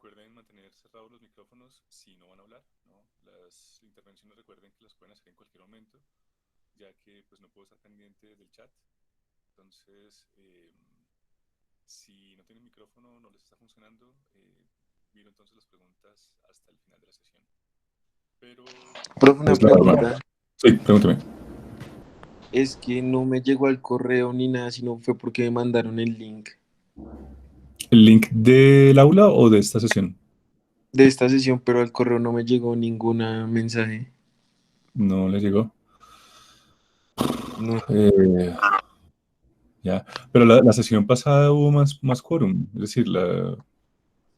recuerden mantener cerrados los micrófonos si no van a hablar, ¿no? Las intervenciones recuerden que las pueden hacer en cualquier momento, ya que pues no puedo estar pendiente del chat. Entonces, si no tienen micrófono, no les está funcionando, miro entonces las preguntas hasta el final de la sesión. Pero Profe, una es la norma. pregunta. Sí, pregúnteme. Es que no me llegó al correo ni nada, sino fue porque me mandaron el link ¿El link del aula o de esta sesión? de esta sesión, pero al correo no me llegó ninguna mensaje. No le llegó. No. Eh, ya, pero la sesión pasada hubo más quórum, es decir,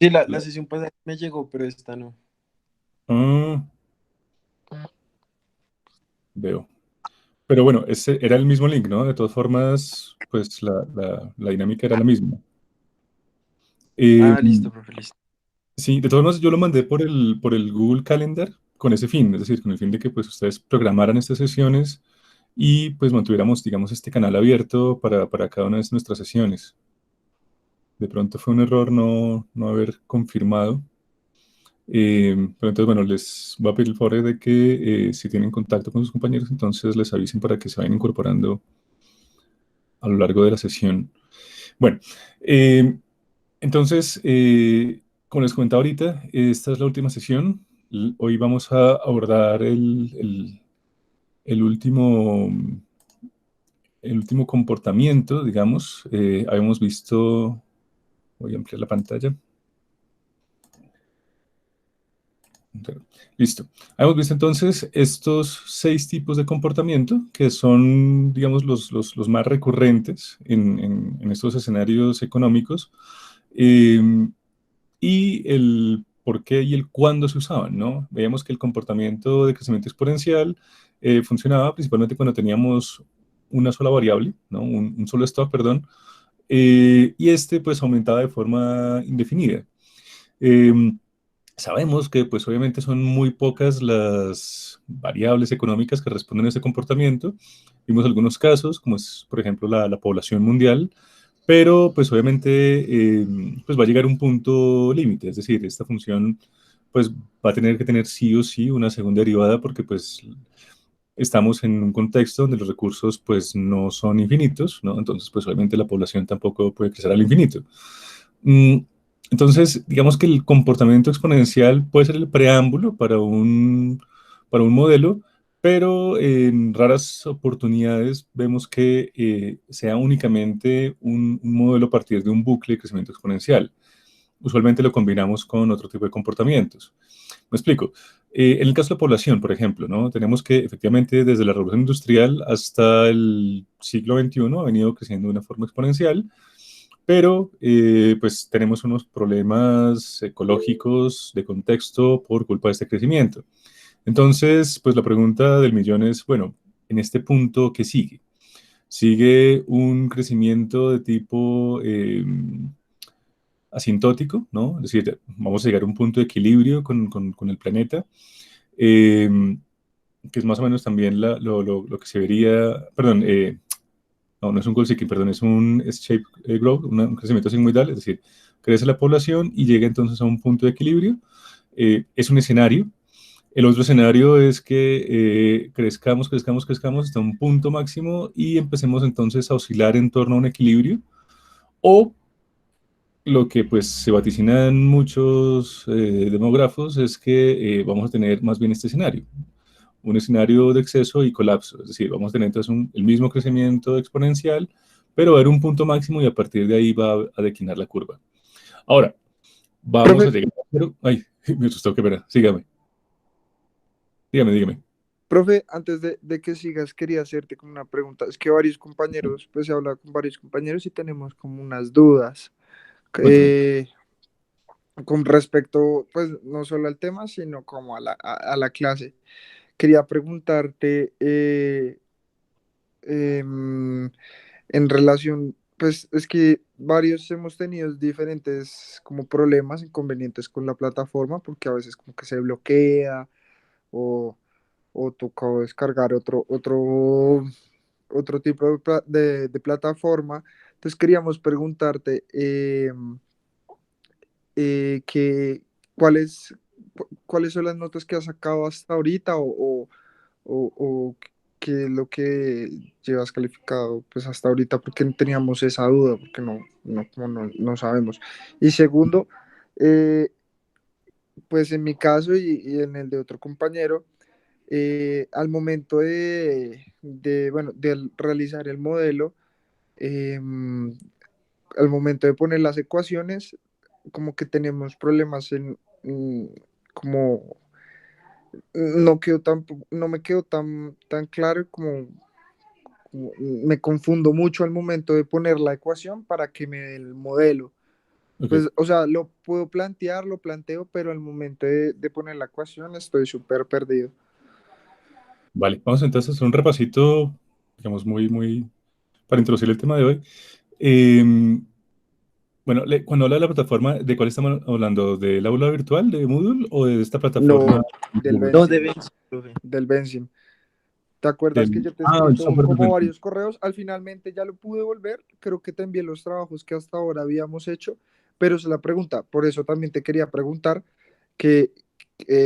Sí, la la- sesión pasada me llegó, pero esta no. ah, veo. Pero bueno, ese era el mismo link, ¿no? De todas formas, pues la dinámica era la misma. Eh, Ah, listo, profe, listo. sí, de todas formas, yo lo mandé por el Google Calendar con ese fin, es decir, con el fin de que pues ustedes programaran estas sesiones y pues mantuviéramos, digamos, este canal abierto para cada una de nuestras sesiones. De pronto fue un error no haber confirmado. Pero entonces, bueno, les voy a pedir el favor de que si tienen contacto con sus compañeros, entonces les avisen para que se vayan incorporando a lo largo de la sesión. Bueno, eh, entonces, como les comentaba ahorita, esta es la última sesión. Hoy vamos a abordar el último, el último comportamiento, digamos. Habíamos visto, voy a ampliar la pantalla. Listo. Hemos visto entonces estos 6 tipos de comportamiento que son, digamos, los más recurrentes en estos escenarios económicos y el por qué y el cuándo se usaban, ¿no? Veíamos que el comportamiento de crecimiento exponencial funcionaba principalmente cuando teníamos una sola variable, ¿no? Un solo stock, perdón, y este pues aumentaba de forma indefinida. Em, Sabemos que pues obviamente son muy pocas las variables económicas que responden a ese comportamiento. Vimos algunos casos, como es por ejemplo la población mundial, pero pues obviamente pues va a llegar un punto límite, es decir, esta función pues va a tener que tener sí o sí una segunda derivada porque pues estamos en un contexto donde los recursos pues no son infinitos, ¿no? Entonces pues obviamente la población tampoco puede crecer al infinito. Mm, Entonces, digamos que el comportamiento exponencial puede ser el preámbulo para un modelo, pero en raras oportunidades vemos que sea únicamente un modelo a partir de un bucle de crecimiento exponencial. Usualmente lo combinamos con otro tipo de comportamientos. Me explico. En el caso de la población, por ejemplo, ¿no? Tenemos que efectivamente desde la revolución industrial hasta el siglo XXI ha venido creciendo de una forma exponencial, pero pues tenemos unos problemas ecológicos de contexto por culpa de este crecimiento. Entonces, pues la pregunta del millón es, bueno, en este punto, ¿qué sigue? ¿Sigue un crecimiento de tipo asintótico, ¿no? Es decir, vamos a llegar a un punto de equilibrio con el planeta, eh, que es más o menos también lo que se vería, perdón, no es un goal seeking, perdón, es un S-shape growth, un crecimiento sigmoidal, es decir, crece la población y llega entonces a un punto de equilibrio. Es un escenario. El otro escenario es que crezcamos hasta un punto máximo y empecemos entonces a oscilar en torno a un equilibrio. O lo que pues se vaticinan muchos demógrafos es que vamos a tener más bien este escenario, un escenario de exceso y colapso, es decir, vamos a tener entonces el mismo crecimiento exponencial, pero va a haber un punto máximo y a partir de ahí va a declinar la curva. Ahora, vamos a Profe, llegar ay, me asustó, qué pena, sígame, dígame. Profe, antes de que sigas, quería hacerte como una pregunta. Es que varios compañeros, pues he hablado con varios compañeros y tenemos como unas dudas Cuénteme. eh, con respecto, pues no solo al tema, sino como a la clase. Quería preguntarte em, en relación, pues es que varios hemos tenido diferentes como problemas, inconvenientes con la plataforma, porque a veces como que se bloquea o, o tocó descargar otro tipo de plataforma. Entonces queríamos preguntarte, que, ¿cuáles, cuáles son las notas que has sacado hasta ahorita o qué es lo que llevas calificado pues hasta ahorita? Porque teníamos esa duda, porque no sabemos. Y segundo, eh, pues en mi caso y en el de otro compañero, al momento bueno, de realizar el modelo, eh, al momento de poner las ecuaciones, como que tenemos problemas como no me quedó tan claro como me confundo mucho al momento de poner la ecuación para que me dé el modelo. Ok, Pues, o sea, lo puedo plantear, lo planteo, pero al momento de poner la ecuación estoy súper perdido. vale. Vamos entonces a hacer un repasito, digamos, para introducir el tema de hoy. Em, bueno, cuando habla de la plataforma, ¿de cuál estamos hablando? ¿Del aula virtual de Moodle o de esta plataforma No, del Google? No Benzim, deben, profe. del Benzim. ¿Te acuerdas que yo te El escribí software de como Benzim. varios correos? Al finalmente ya lo pude volver, creo que te envié los trabajos que hasta ahora habíamos hecho, pero es la pregunta, por eso también te quería preguntar que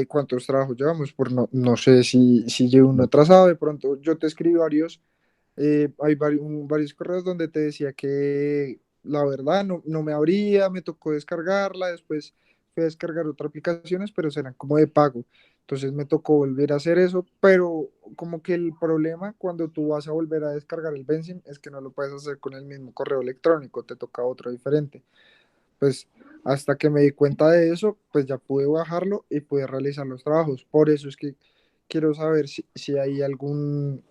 cuántos trabajos llevamos, por no sé si llevo uno atrasado, de pronto yo te escribí varios, hay varios correos donde te decía que la verdad no me abría, me tocó descargarla, después fui a descargar otras aplicaciones, pero serán como de pago. Entonces me tocó volver a hacer eso, pero como que el problema cuando tú vas a volver a descargar el Benzim es que no lo puedes hacer con el mismo correo electrónico, te toca otro diferente. Pues hasta que me di cuenta de eso, pues ya pude bajarlo y pude realizar los trabajos. Por eso es que quiero saber si hay algún,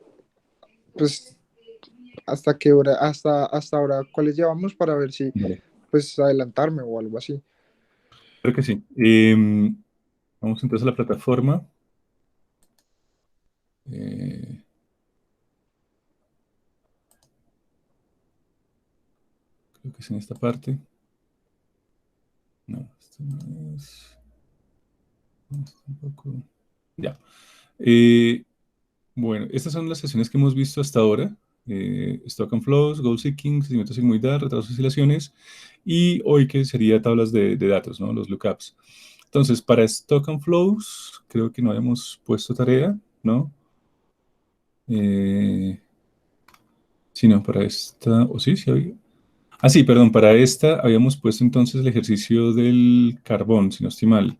pues hasta qué hora, hasta ahora, cuáles llevamos para ver si, Vale, pues adelantarme o algo así. creo que sí. Vamos entonces a la plataforma. Eh, Creo que es en esta parte. No, esto no es. No, esto tampoco. Ya. Eh, bueno, estas son las sesiones que hemos visto hasta ahora. Stock and Flows, Goal Seeking, seguimiento sigmoidal, retrasos, oscilaciones. Y hoy que sería tablas de datos, ¿no? Los lookups. Entonces, para Stock and Flows, creo que no habíamos puesto tarea, ¿no? Sí, no, para esta, o sí, sí había. Ah, sí, perdón, para esta habíamos puesto entonces el ejercicio del carbón, si no estoy mal.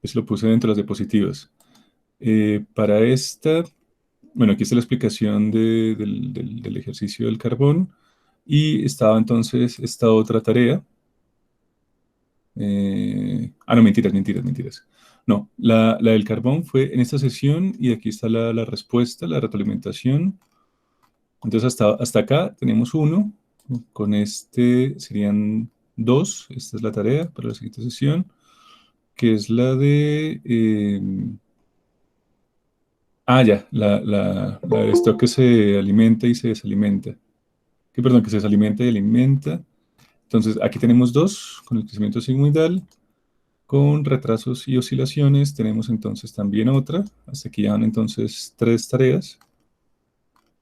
Eso lo puse dentro de las diapositivas. Para esta, bueno, aquí está la explicación del ejercicio del carbón y estaba entonces esta otra tarea. No, mentiras. No, la del carbón fue en esta sesión y aquí está la respuesta, la retroalimentación. Entonces hasta acá tenemos uno, con este serían dos, esta es la tarea para la siguiente sesión, que es la de... ya, la de esto que se alimenta y se desalimenta. Perdón, que se desalimenta y alimenta. Entonces aquí tenemos dos, con el crecimiento sigmoidal, con retrasos y oscilaciones. Tenemos entonces también otra, hasta aquí ya van entonces tres tareas.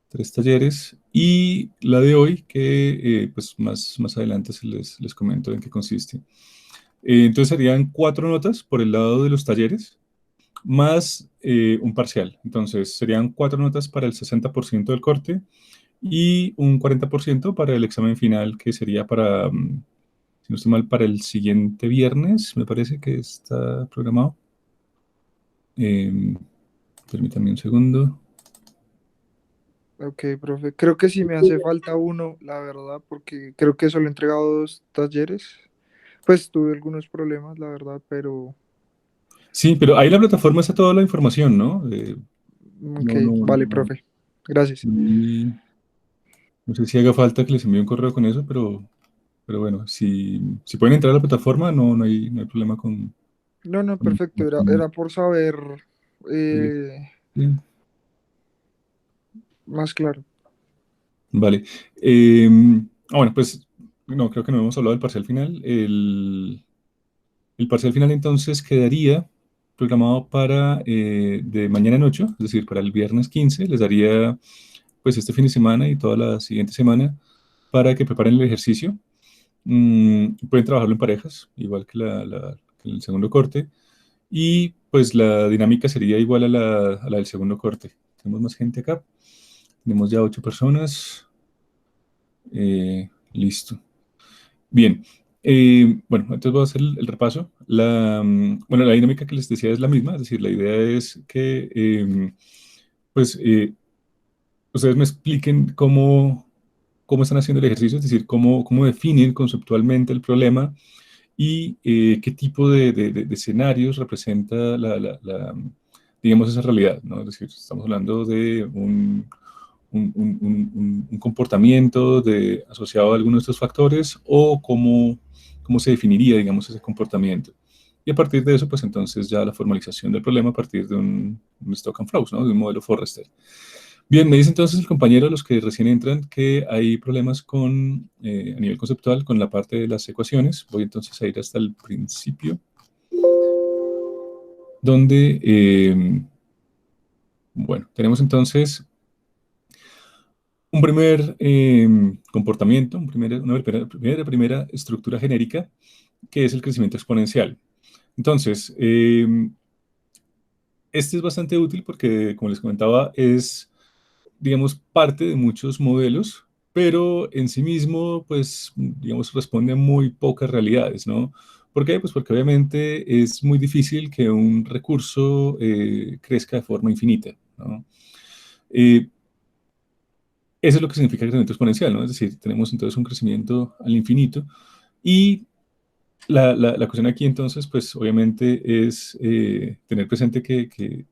Tres talleres y la de hoy que pues más adelante les comento en qué consiste. Entonces serían cuatro notas por el lado de los talleres más un parcial. Entonces serían cuatro notas para el 60% del corte y un 40% para el examen final que sería para, si no estoy mal, para el siguiente viernes, me parece que está programado. Permítanme un segundo. Ok, profe. Creo que sí me hace falta uno, la verdad, porque creo que solo he entregado dos talleres. Pues tuve algunos problemas, la verdad, pero Sí, pero ahí en la plataforma está toda la información, ¿no? ok, No, no, vale, no. profe. Gracias. Y no sé si haga falta que les envíe un correo con eso, pero bueno, si pueden entrar a la plataforma, no hay problema No, con- perfecto. con- Era por saber sí. eh, más claro. Vale. Bueno, pues no, creo que no hemos hablado del parcial final. El parcial final entonces quedaría programado para de mañana en 8, es decir, para el viernes 15. Les daría pues este fin de semana y toda la siguiente semana para que preparen el ejercicio. Pueden trabajarlo en parejas, igual que, que el segundo corte. Y pues la dinámica sería igual a a la del segundo corte. Tenemos más gente acá. Tenemos ya 8 personas. Listo. Bien. Bueno, entonces voy a hacer el repaso. Bueno, la dinámica que les decía es la misma, es decir, la idea es que pues ustedes me expliquen cómo están haciendo el ejercicio, es decir, cómo definen conceptualmente el problema y qué tipo de escenarios representa digamos, esa realidad, ¿no? Es decir, estamos hablando de un comportamiento asociado a alguno de estos factores o cómo se definiría, digamos, ese comportamiento. Y a partir de eso, pues entonces ya la formalización del problema a partir de un Stock and Flows, ¿no? De un modelo Forrester. Bien, me dice entonces el compañero, los que recién entran, que hay problemas a nivel conceptual con la parte de las ecuaciones. Voy entonces a ir hasta el principio, donde, bueno, tenemos entonces un primer comportamiento, una primera estructura genérica, que es el crecimiento exponencial. Entonces, este es bastante útil porque, como les comentaba, es, digamos, parte de muchos modelos, pero en sí mismo, pues, digamos, responde a muy pocas realidades, ¿no? ¿Por qué? Pues porque obviamente es muy difícil que un recurso crezca de forma infinita, ¿no? Eso es lo que significa crecimiento exponencial, ¿no? Es decir, tenemos entonces un crecimiento al infinito y la cuestión aquí entonces, pues obviamente es tener presente que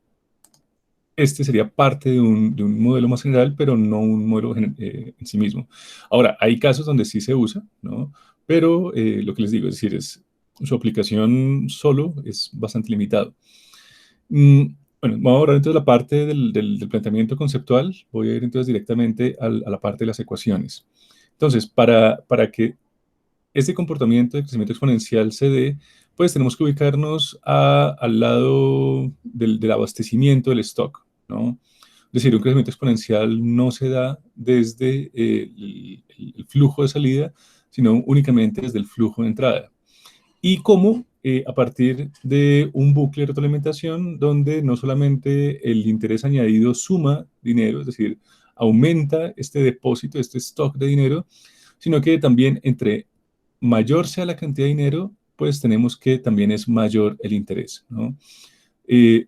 este sería parte de un modelo más general, pero no un modelo en sí mismo. Ahora, hay casos donde sí se usa, ¿no? Pero lo que les digo, es decir, su aplicación solo es bastante limitado. Bueno, vamos a hablar entonces de la parte del planteamiento conceptual. Voy a ir entonces directamente a la parte de las ecuaciones. Entonces, para que este comportamiento de crecimiento exponencial se dé, pues tenemos que ubicarnos al lado del abastecimiento del stock, ¿no? Es decir, un crecimiento exponencial no se da desde el flujo de salida, sino únicamente desde el flujo de entrada. Y cómo a partir de un bucle de retroalimentación donde no solamente el interés añadido suma dinero, es decir, aumenta este depósito, este stock de dinero, sino que también entre mayor sea la cantidad de dinero, pues tenemos que también es mayor el interés, ¿no?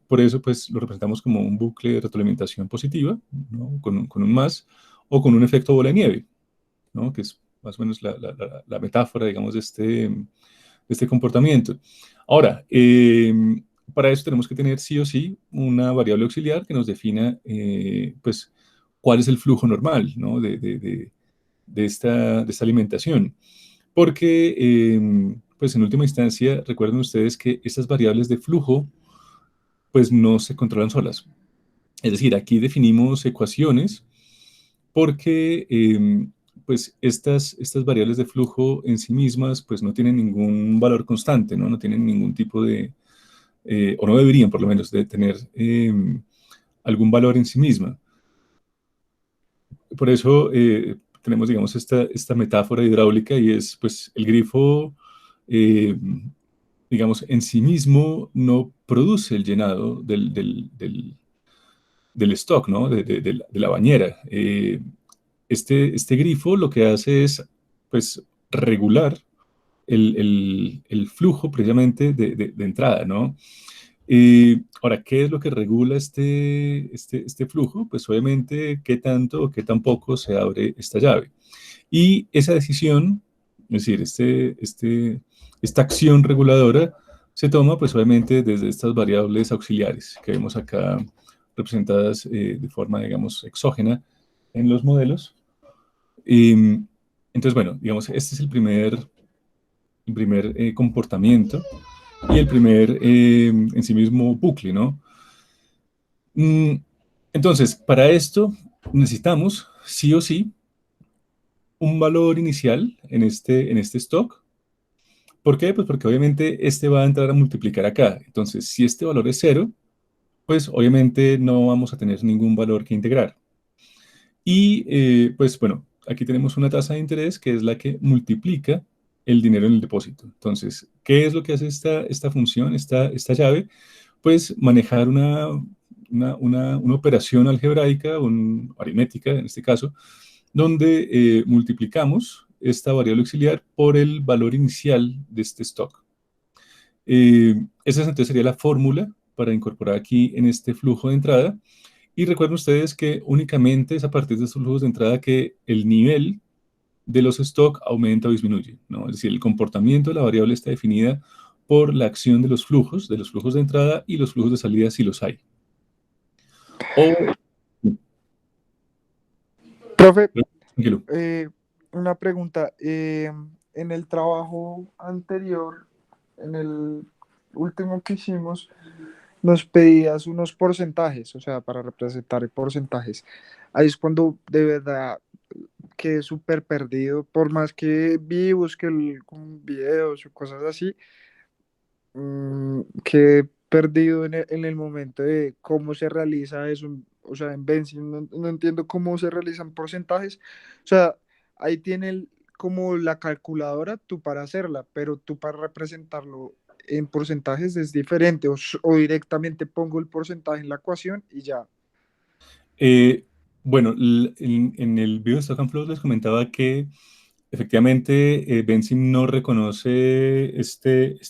Por eso, pues, lo representamos como un bucle de retroalimentación positiva, ¿no? Con un más, o con un efecto bola de nieve, ¿no? Que es más o menos la metáfora, digamos, de este comportamiento. Ahora, para eso tenemos que tener sí o sí una variable auxiliar que nos defina, pues, cuál es el flujo normal, ¿no? De esta alimentación. Porque, pues en última instancia, recuerden ustedes que estas variables de flujo, pues no se controlan solas. Es decir, aquí definimos ecuaciones porque, pues estas variables de flujo en sí mismas, pues no tienen ningún valor constante, ¿no? No tienen ningún tipo o no deberían por lo menos de tener algún valor en sí misma. Por eso tenemos, digamos, esta metáfora hidráulica y es, pues, el grifo, eh, digamos, en sí mismo no produce el llenado del stock, ¿no? De la bañera. Este grifo lo que hace es, pues, regular el flujo precisamente de entrada, ¿no? Ahora, ¿qué es lo que regula este flujo? Pues obviamente, qué tanto o qué tan poco se abre esta llave. Y esa decisión, es decir, esta acción reguladora se toma pues obviamente desde estas variables auxiliares que vemos acá representadas de forma, digamos, exógena en los modelos. Entonces, bueno, digamos, este es el primer comportamiento y el primer en sí mismo bucle, ¿no? Mm, Entonces, para esto necesitamos sí o sí un valor inicial en este stock. ¿Por qué? Pues porque obviamente este va a entrar a multiplicar acá. Entonces, si este valor es cero, pues obviamente no vamos a tener ningún valor que integrar. Y pues bueno, aquí tenemos una tasa de interés que es la que multiplica el dinero en el depósito. Entonces, ¿qué es lo que hace esta función, esta llave? Pues manejar una operación algebraica, aritmética en este caso, donde multiplicamos esta variable auxiliar por el valor inicial de este stock. Esa entonces sería la fórmula para incorporar aquí en este flujo de entrada. Y recuerden ustedes que únicamente es a partir de estos flujos de entrada que el nivel de los stock aumenta o disminuye, ¿no? Es decir, el comportamiento de la variable está definida por la acción de los flujos de entrada y los flujos de salida si los hay. Profe, Tranquilo. una pregunta. En el trabajo anterior, en el último que hicimos, nos pedías unos porcentajes, o sea, para representar porcentajes. Ahí es cuando de verdad quedé súper perdido, por más que vi, busqué con videos o cosas así, quedé perdido en el momento de cómo se realiza eso, o sea, en Benzin no entiendo cómo se realizan porcentajes, o sea, ahí tiene como la calculadora tú para hacerla, pero tú para representarlo en porcentajes es diferente, o directamente pongo el porcentaje en la ecuación y ya. Bueno, en el video de Stock and Flow les comentaba que efectivamente Benzim no reconoce este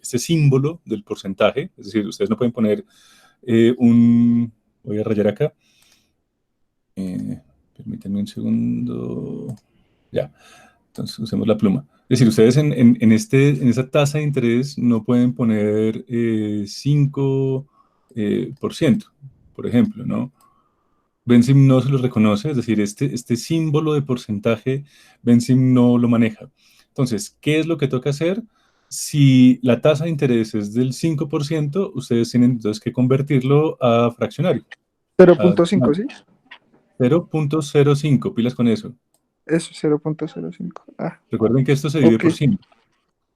símbolo del porcentaje, es decir, ustedes no pueden poner voy a rayar acá, permítanme un segundo, ya, entonces usemos la pluma. Es decir, ustedes en esa tasa de interés no pueden poner 5%, por ejemplo, ¿no? Benzim no se los reconoce, es decir, este símbolo de porcentaje, Benzim no lo maneja. Entonces, ¿qué es lo que toca hacer? Si la tasa de interés es del 5%, ustedes tienen entonces que convertirlo a fraccionario. 0.5, ¿sí? 0.05, pilas con eso. Eso, 0.05. Ah, Recuerden que esto se divide por ok. 100,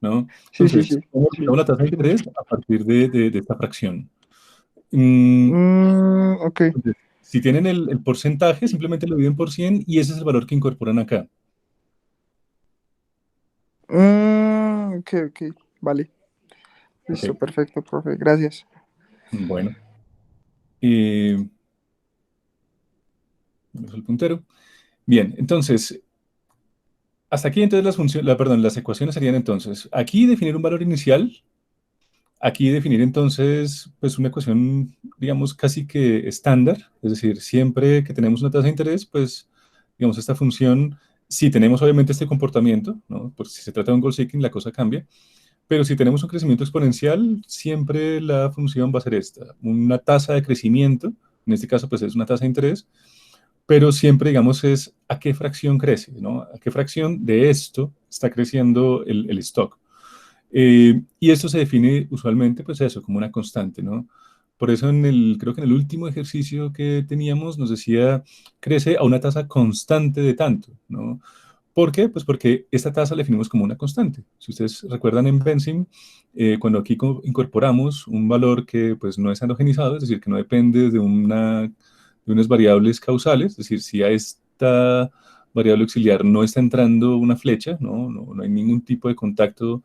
¿no? Sí, sí, Entonces, sí. ¿cómo Sí, la tasa de sí. interés? A partir de esta fracción. Mm, Ok. entonces, si tienen el porcentaje, simplemente lo dividen por 100 y ese es el valor que incorporan acá. Ok, ok. Vale. Listo, Ok, perfecto, profe. Gracias. bueno. Vamos al puntero. Bien, entonces, hasta aquí entonces las ecuaciones serían entonces, aquí definir un valor inicial, aquí definir entonces pues una ecuación, digamos, casi que estándar, es decir, siempre que tenemos una tasa de interés, pues, digamos, esta función, si tenemos obviamente este comportamiento, ¿no? Pues si se trata de un goal seeking, la cosa cambia, pero si tenemos un crecimiento exponencial, siempre la función va a ser esta, una tasa de crecimiento, en este caso pues es una tasa de interés, pero siempre, digamos, es a qué fracción crece, ¿no? A qué fracción de esto está creciendo el stock. Y esto se define usualmente, pues eso, como una constante, ¿no? Por eso creo que en el último ejercicio que teníamos nos decía, crece a una tasa constante de tanto, ¿no? ¿Por qué? Pues porque esta tasa la definimos como una constante. Si ustedes recuerdan en Benzim, cuando aquí incorporamos un valor que pues no es endogenizado, es decir, que no depende de unas variables causales, es decir, si a esta variable auxiliar no está entrando una flecha, no hay ningún tipo de contacto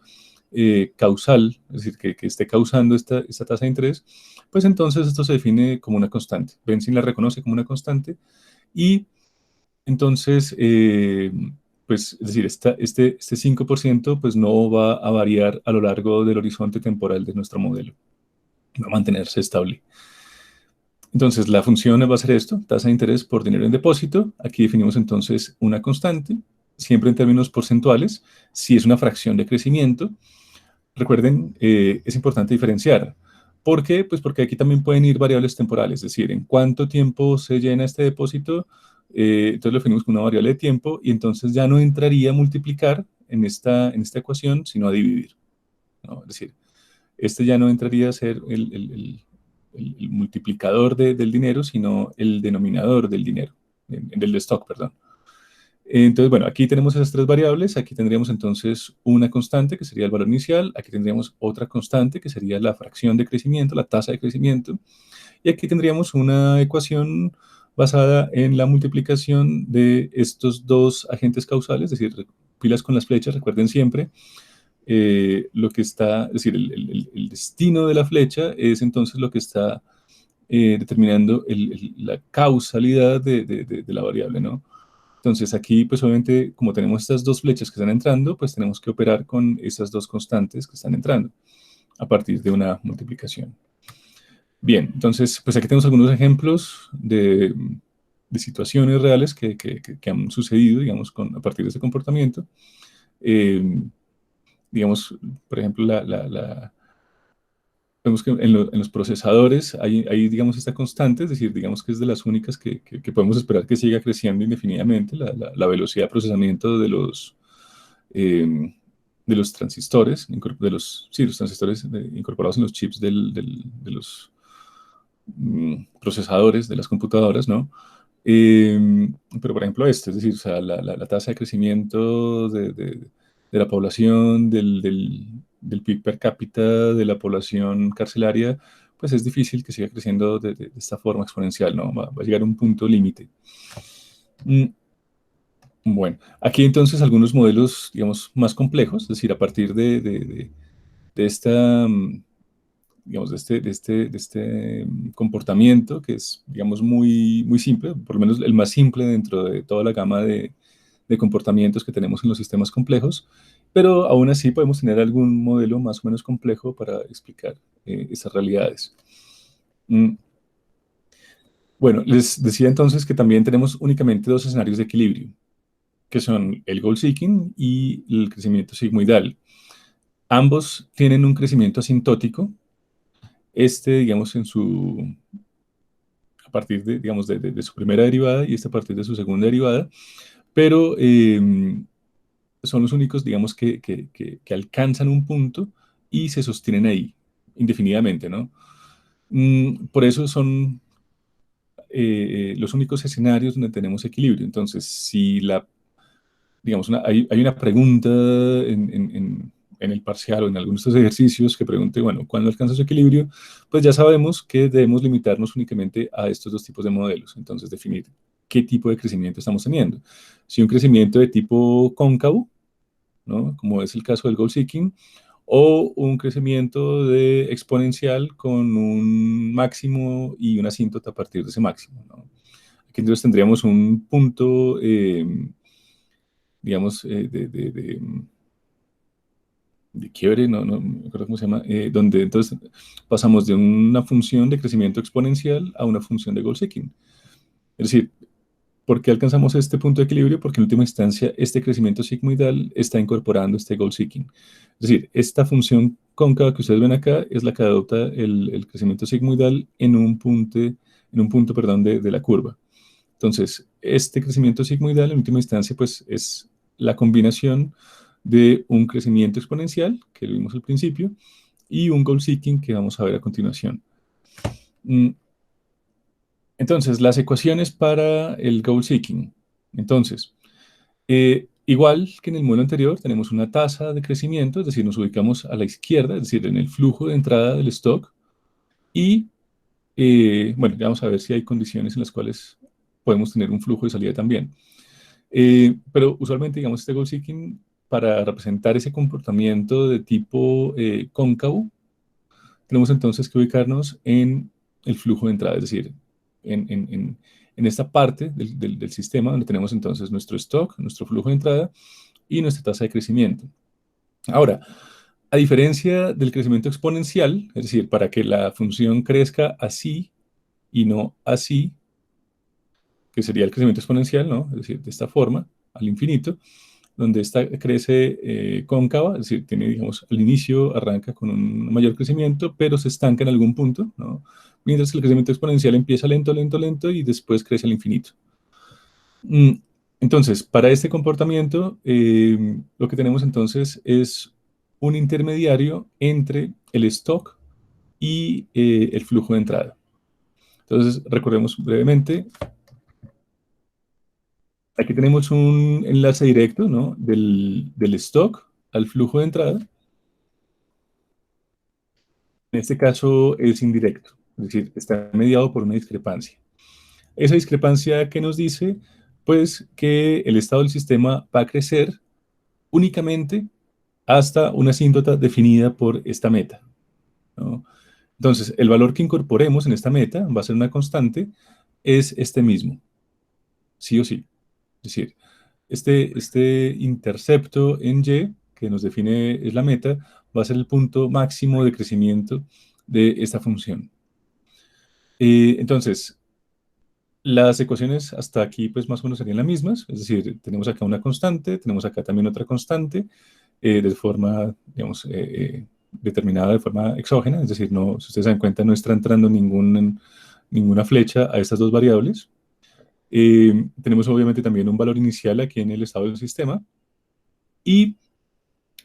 causal, es decir, que esté causando esta tasa de interés, pues entonces esto se define como una constante. Benzim la reconoce como una constante y entonces, pues, es decir, este 5% pues no va a variar a lo largo del horizonte temporal de nuestro modelo, va a mantenerse estable. Entonces, la función va a ser esto, tasa de interés por dinero en depósito. Aquí definimos entonces una constante, siempre en términos porcentuales. Si es una fracción de crecimiento, recuerden, es importante diferenciar. ¿Por qué? Pues porque aquí también pueden ir variables temporales, es decir, en cuánto tiempo se llena este depósito, entonces lo definimos con una variable de tiempo y entonces ya no entraría a multiplicar en esta ecuación, sino a dividir, ¿no? Es decir, este ya no entraría a ser el multiplicador del dinero, sino el denominador del dinero, del stock, perdón. Entonces, bueno, aquí tenemos esas tres variables. Aquí tendríamos entonces una constante, que sería el valor inicial. Aquí tendríamos otra constante, que sería la fracción de crecimiento, la tasa de crecimiento. Y aquí tendríamos una ecuación basada en la multiplicación de estos dos agentes causales, es decir, pilas con las flechas, recuerden siempre, lo que está, es decir, el destino de la flecha es entonces lo que está determinando la causalidad de la variable, ¿no? Entonces aquí, pues obviamente, como tenemos estas dos flechas que están entrando, pues tenemos que operar con esas dos constantes que están entrando a partir de una multiplicación. Bien, entonces, pues aquí tenemos algunos ejemplos de situaciones reales que han sucedido, digamos, a partir de ese comportamiento. Digamos, por ejemplo, vemos que en los procesadores hay, digamos, esta constante, es decir, digamos que es de las únicas que podemos esperar que siga creciendo indefinidamente, la velocidad de procesamiento de los transistores, sí, los transistores incorporados en los chips de los procesadores de las computadoras, ¿no? Pero, por ejemplo, es decir, o sea, la tasa de crecimiento de la población, del PIB per cápita, de la población carcelaria, pues es difícil que siga creciendo de esta forma exponencial, ¿no? Va a llegar a un punto límite. Bueno, aquí entonces algunos modelos, digamos, más complejos, es decir, a partir de esta digamos, de este comportamiento que es, digamos, muy, muy simple, por lo menos el más simple dentro de toda la gama de comportamientos que tenemos en los sistemas complejos, pero aún así podemos tener algún modelo más o menos complejo para explicar esas realidades. Bueno, les decía entonces que también tenemos únicamente dos escenarios de equilibrio, que son el goal seeking y el crecimiento sigmoidal. Ambos tienen un crecimiento asintótico, digamos, a partir de, digamos, de su primera derivada y a partir de su segunda derivada, pero son los únicos, digamos, que alcanzan un punto y se sostienen ahí indefinidamente, ¿no? Por eso son los únicos escenarios donde tenemos equilibrio. Entonces, si digamos, hay una pregunta en el parcial o en algunos de estos ejercicios que pregunte, bueno, ¿cuándo alcanza su equilibrio? Pues ya sabemos que debemos limitarnos únicamente a estos dos tipos de modelos. Entonces, definir qué tipo de crecimiento estamos teniendo. Si un crecimiento de tipo cóncavo, ¿no? Como es el caso del goal seeking, o un crecimiento de exponencial con un máximo y una asíntota a partir de ese máximo, ¿no? Aquí entonces tendríamos un punto, digamos, de quiebre, no me acuerdo cómo se llama, donde entonces pasamos de una función de crecimiento exponencial a una función de goal seeking. Es decir, ¿por qué alcanzamos este punto de equilibrio? Porque en última instancia este crecimiento sigmoidal está incorporando este goal seeking. Es decir, esta función cóncava que ustedes ven acá es la que adopta el crecimiento sigmoidal en un punto, perdón, de la curva. Entonces, este crecimiento sigmoidal en última instancia pues es la combinación de un crecimiento exponencial, que lo vimos al principio, y un goal seeking que vamos a ver a continuación. Entonces, las ecuaciones para el goal seeking. Entonces, igual que en el modelo anterior, tenemos una tasa de crecimiento, es decir, nos ubicamos a la izquierda, es decir, en el flujo de entrada del stock. Y, bueno, ya vamos a ver si hay condiciones en las cuales podemos tener un flujo de salida también. Pero usualmente, digamos, este goal seeking, para representar ese comportamiento de tipo cóncavo, tenemos entonces que ubicarnos en el flujo de entrada, es decir, en esta parte del sistema donde tenemos entonces nuestro stock, nuestro flujo de entrada y nuestra tasa de crecimiento. Ahora, a diferencia del crecimiento exponencial, es decir, para que la función crezca así y no así, que sería el crecimiento exponencial, ¿no? Es decir, de esta forma, al infinito, donde esta crece cóncava, es decir, tiene, digamos, al inicio arranca con un mayor crecimiento, pero se estanca en algún punto, ¿no? Mientras que el crecimiento exponencial empieza lento, lento, lento y después crece al infinito. Entonces, para este comportamiento, lo que tenemos entonces es un intermediario entre el stock y el flujo de entrada. Entonces, recordemos brevemente. Aquí tenemos un enlace directo, ¿no? del stock al flujo de entrada. En este caso es indirecto, es decir, está mediado por una discrepancia. Esa discrepancia que nos dice, pues, que el estado del sistema va a crecer únicamente hasta una asíntota definida por esta meta, ¿no? Entonces, el valor que incorporemos en esta meta va a ser una constante, es este mismo, sí o sí. Es decir, este intercepto en Y, que nos define es la meta, va a ser el punto máximo de crecimiento de esta función. Entonces, las ecuaciones hasta aquí pues más o menos serían las mismas, es decir, tenemos acá una constante, tenemos acá también otra constante, de forma, digamos, determinada de forma exógena, es decir, no, si ustedes se dan cuenta, no está entrando ninguna flecha a estas dos variables. Tenemos obviamente también un valor inicial aquí en el estado del sistema, y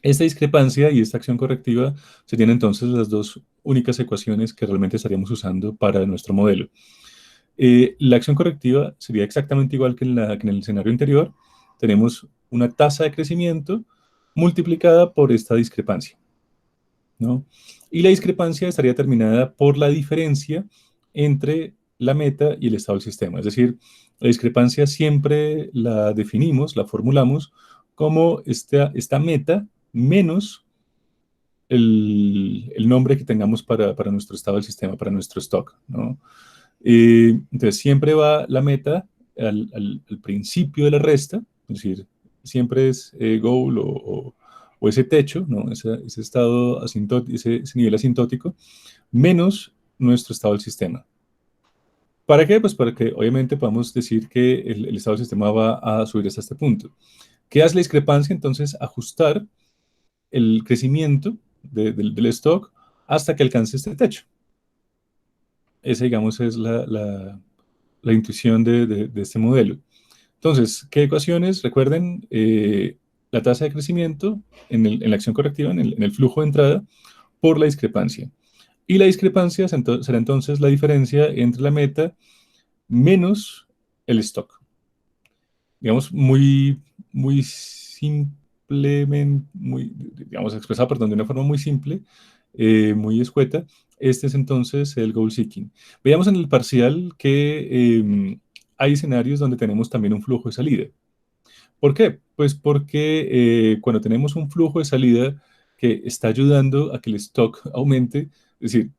esta discrepancia y esta acción correctiva serían entonces las dos únicas ecuaciones que realmente estaríamos usando para nuestro modelo. La acción correctiva sería exactamente igual que en el escenario anterior. Tenemos una tasa de crecimiento multiplicada por esta discrepancia, ¿no? Y la discrepancia estaría determinada por la diferencia entre la meta y el estado del sistema. Es decir, la discrepancia siempre la definimos, la formulamos como esta meta menos el nombre que tengamos para nuestro estado del sistema, para nuestro stock, ¿no? Entonces, siempre va la meta al principio de la resta, es decir, siempre es goal o ese techo, ¿no? Ese estado asintótico, ese nivel asintótico, menos nuestro estado del sistema. ¿Para qué? Pues para que obviamente podamos decir que el estado del sistema va a subir hasta este punto. ¿Qué hace la discrepancia? Entonces, ajustar el crecimiento del stock hasta que alcance este techo. Esa, digamos, es la intuición de este modelo. Entonces, ¿qué ecuaciones? Recuerden, la tasa de crecimiento en la acción correctiva, en el flujo de entrada, por la discrepancia. Y la discrepancia será entonces la diferencia entre la meta menos el stock. Digamos, muy simplemente, digamos, expresado, perdón, de una forma muy simple, muy escueta. Este es entonces el goal seeking. Veamos en el parcial que hay escenarios donde tenemos también un flujo de salida. ¿Por qué? Pues porque cuando tenemos un flujo de salida que está ayudando a que el stock aumente, es decir,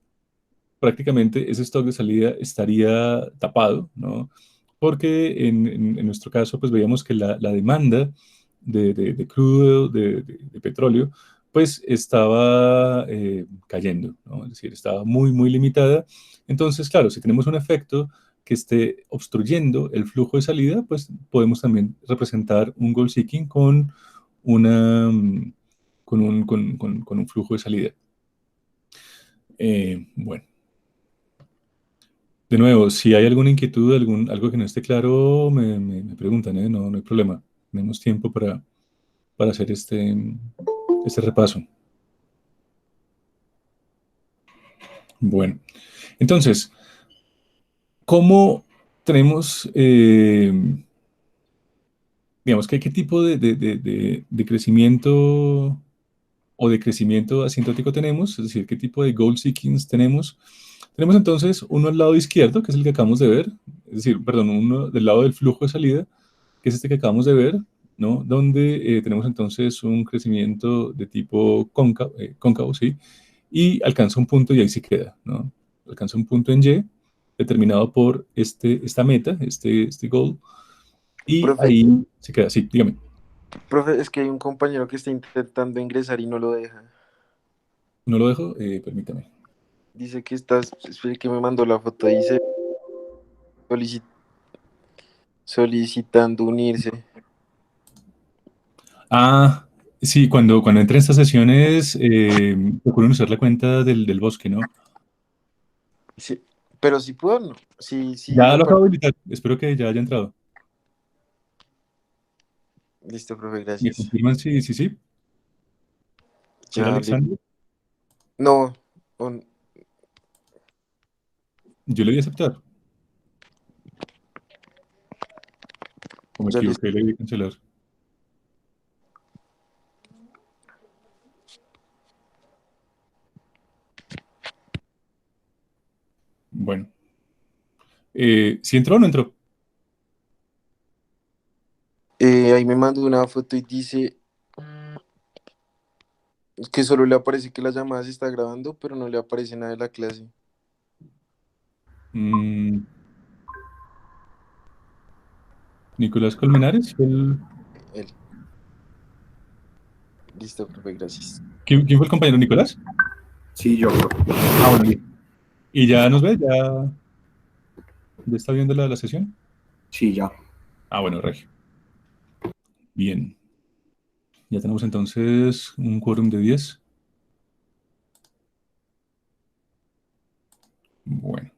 prácticamente ese stock de salida estaría tapado, ¿no? Porque en nuestro caso, pues veíamos que la demanda de crudo, de petróleo, pues estaba cayendo, ¿no? Es decir, estaba muy limitada. Entonces, claro, si tenemos un efecto que esté obstruyendo el flujo de salida, pues podemos también representar un goal seeking con con un flujo de salida. Bueno. De nuevo, si hay alguna inquietud, algo que no esté claro, me preguntan, ¿eh? No, no hay problema. Tenemos tiempo para hacer este repaso. Bueno, entonces, ¿cómo tenemos, digamos, qué tipo de crecimiento o de crecimiento asintótico tenemos? Es decir, ¿qué tipo de goal seekings tenemos? Tenemos entonces uno al lado izquierdo, que es el que acabamos de ver, es decir, perdón, uno del lado del flujo de salida, que es este que acabamos de ver, ¿no? Donde tenemos entonces un crecimiento de tipo cóncavo, ¿sí? Y alcanza un punto y ahí se queda, ¿no? Alcanza un punto en Y, determinado por esta meta, este goal, y Profe, ahí se queda, sí, dígame. profe, es que hay un compañero que está intentando ingresar y no lo deja. No lo dejo, permítame. Dice que espere que me mandó la foto, dice solici- solicitando unirse. Ah, sí, cuando entre en estas sesiones, procuren usar la cuenta del bosque, ¿no? Sí, pero si puedo, no. Sí, sí, Ya me lo parece. acabo de habilitar, espero que ya haya entrado. Listo, profe, ¿Me gracias. confirman sí? ¿Era Ya le... Alexander? No, Yo le di a aceptar, o me ya le... equivoqué, le di a cancelar. Bueno, ¿sí entró o no entró? ahí me mandó una foto y dice Es que solo le aparece que la llamada se está grabando, pero no le aparece nada de la clase. Mm, Nicolás Colmenares, Él. Listo, profe, gracias. ¿quién fue el compañero Nicolás? Sí, yo. Ah, bueno, listo. ¿Y ya nos ve? ¿Ya está viendo la sesión? Sí, ya. Ah, bueno, Regio. Bien. Ya tenemos entonces un quórum de 10. Bueno.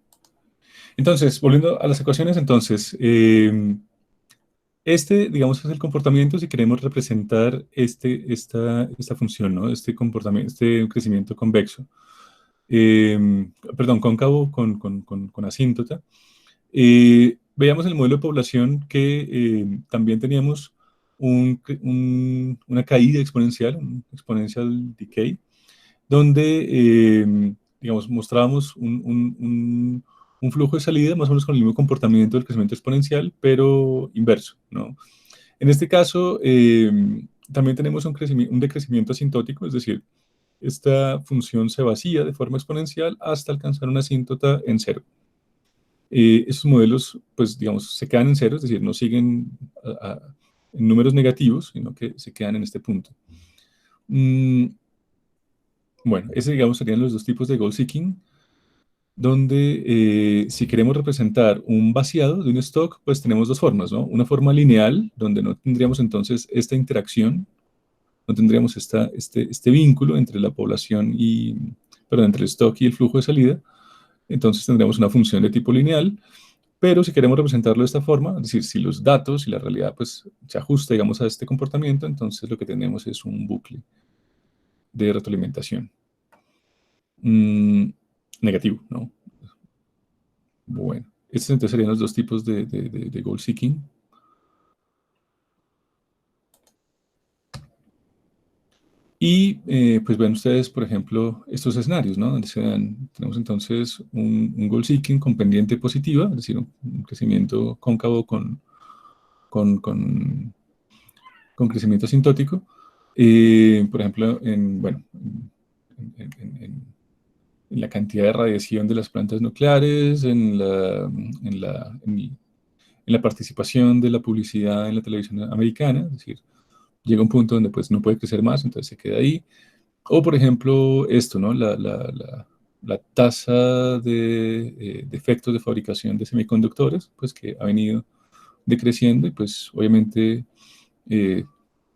Entonces, volviendo a las ecuaciones, entonces, digamos, es el comportamiento si queremos representar esta función, ¿no? Este comportamiento, este crecimiento convexo. Perdón, cóncavo con asíntota. Veíamos el modelo de población que también teníamos una caída exponencial, un exponential decay, donde, digamos, mostrábamos un flujo de salida más o menos con el mismo comportamiento del crecimiento exponencial, pero inverso, ¿no? En este caso, también tenemos un decrecimiento asintótico, es decir, esta función se vacía de forma exponencial hasta alcanzar una asíntota en cero. Esos modelos, pues, digamos, se quedan en cero, es decir, no siguen en números negativos, sino que se quedan en este punto. Bueno, ese, digamos, serían los dos tipos de goal seeking, donde si queremos representar un vaciado de un stock, pues tenemos dos formas, ¿no? Una forma lineal, donde no tendríamos entonces esta interacción, no tendríamos este vínculo entre la población perdón, entre el stock y el flujo de salida, entonces tendríamos una función de tipo lineal, pero si queremos representarlo de esta forma, es decir, si los datos y la realidad pues se ajusta, digamos, a este comportamiento, entonces lo que tenemos es un bucle de retroalimentación. Negativo, ¿no? Bueno, estos entonces serían los dos tipos de goal seeking. Y pues ven ustedes, por ejemplo, estos escenarios, ¿no? Donde tenemos entonces un goal seeking con pendiente positiva, es decir, un crecimiento cóncavo con, con, con crecimiento asintótico. Por ejemplo, bueno, en la cantidad de radiación de las plantas nucleares, en la participación de la publicidad en la televisión americana, es decir, llega un punto donde pues no puede crecer más, entonces se queda ahí. O por ejemplo esto, ¿no? La tasa de defectos de fabricación de semiconductores, pues que ha venido decreciendo y pues obviamente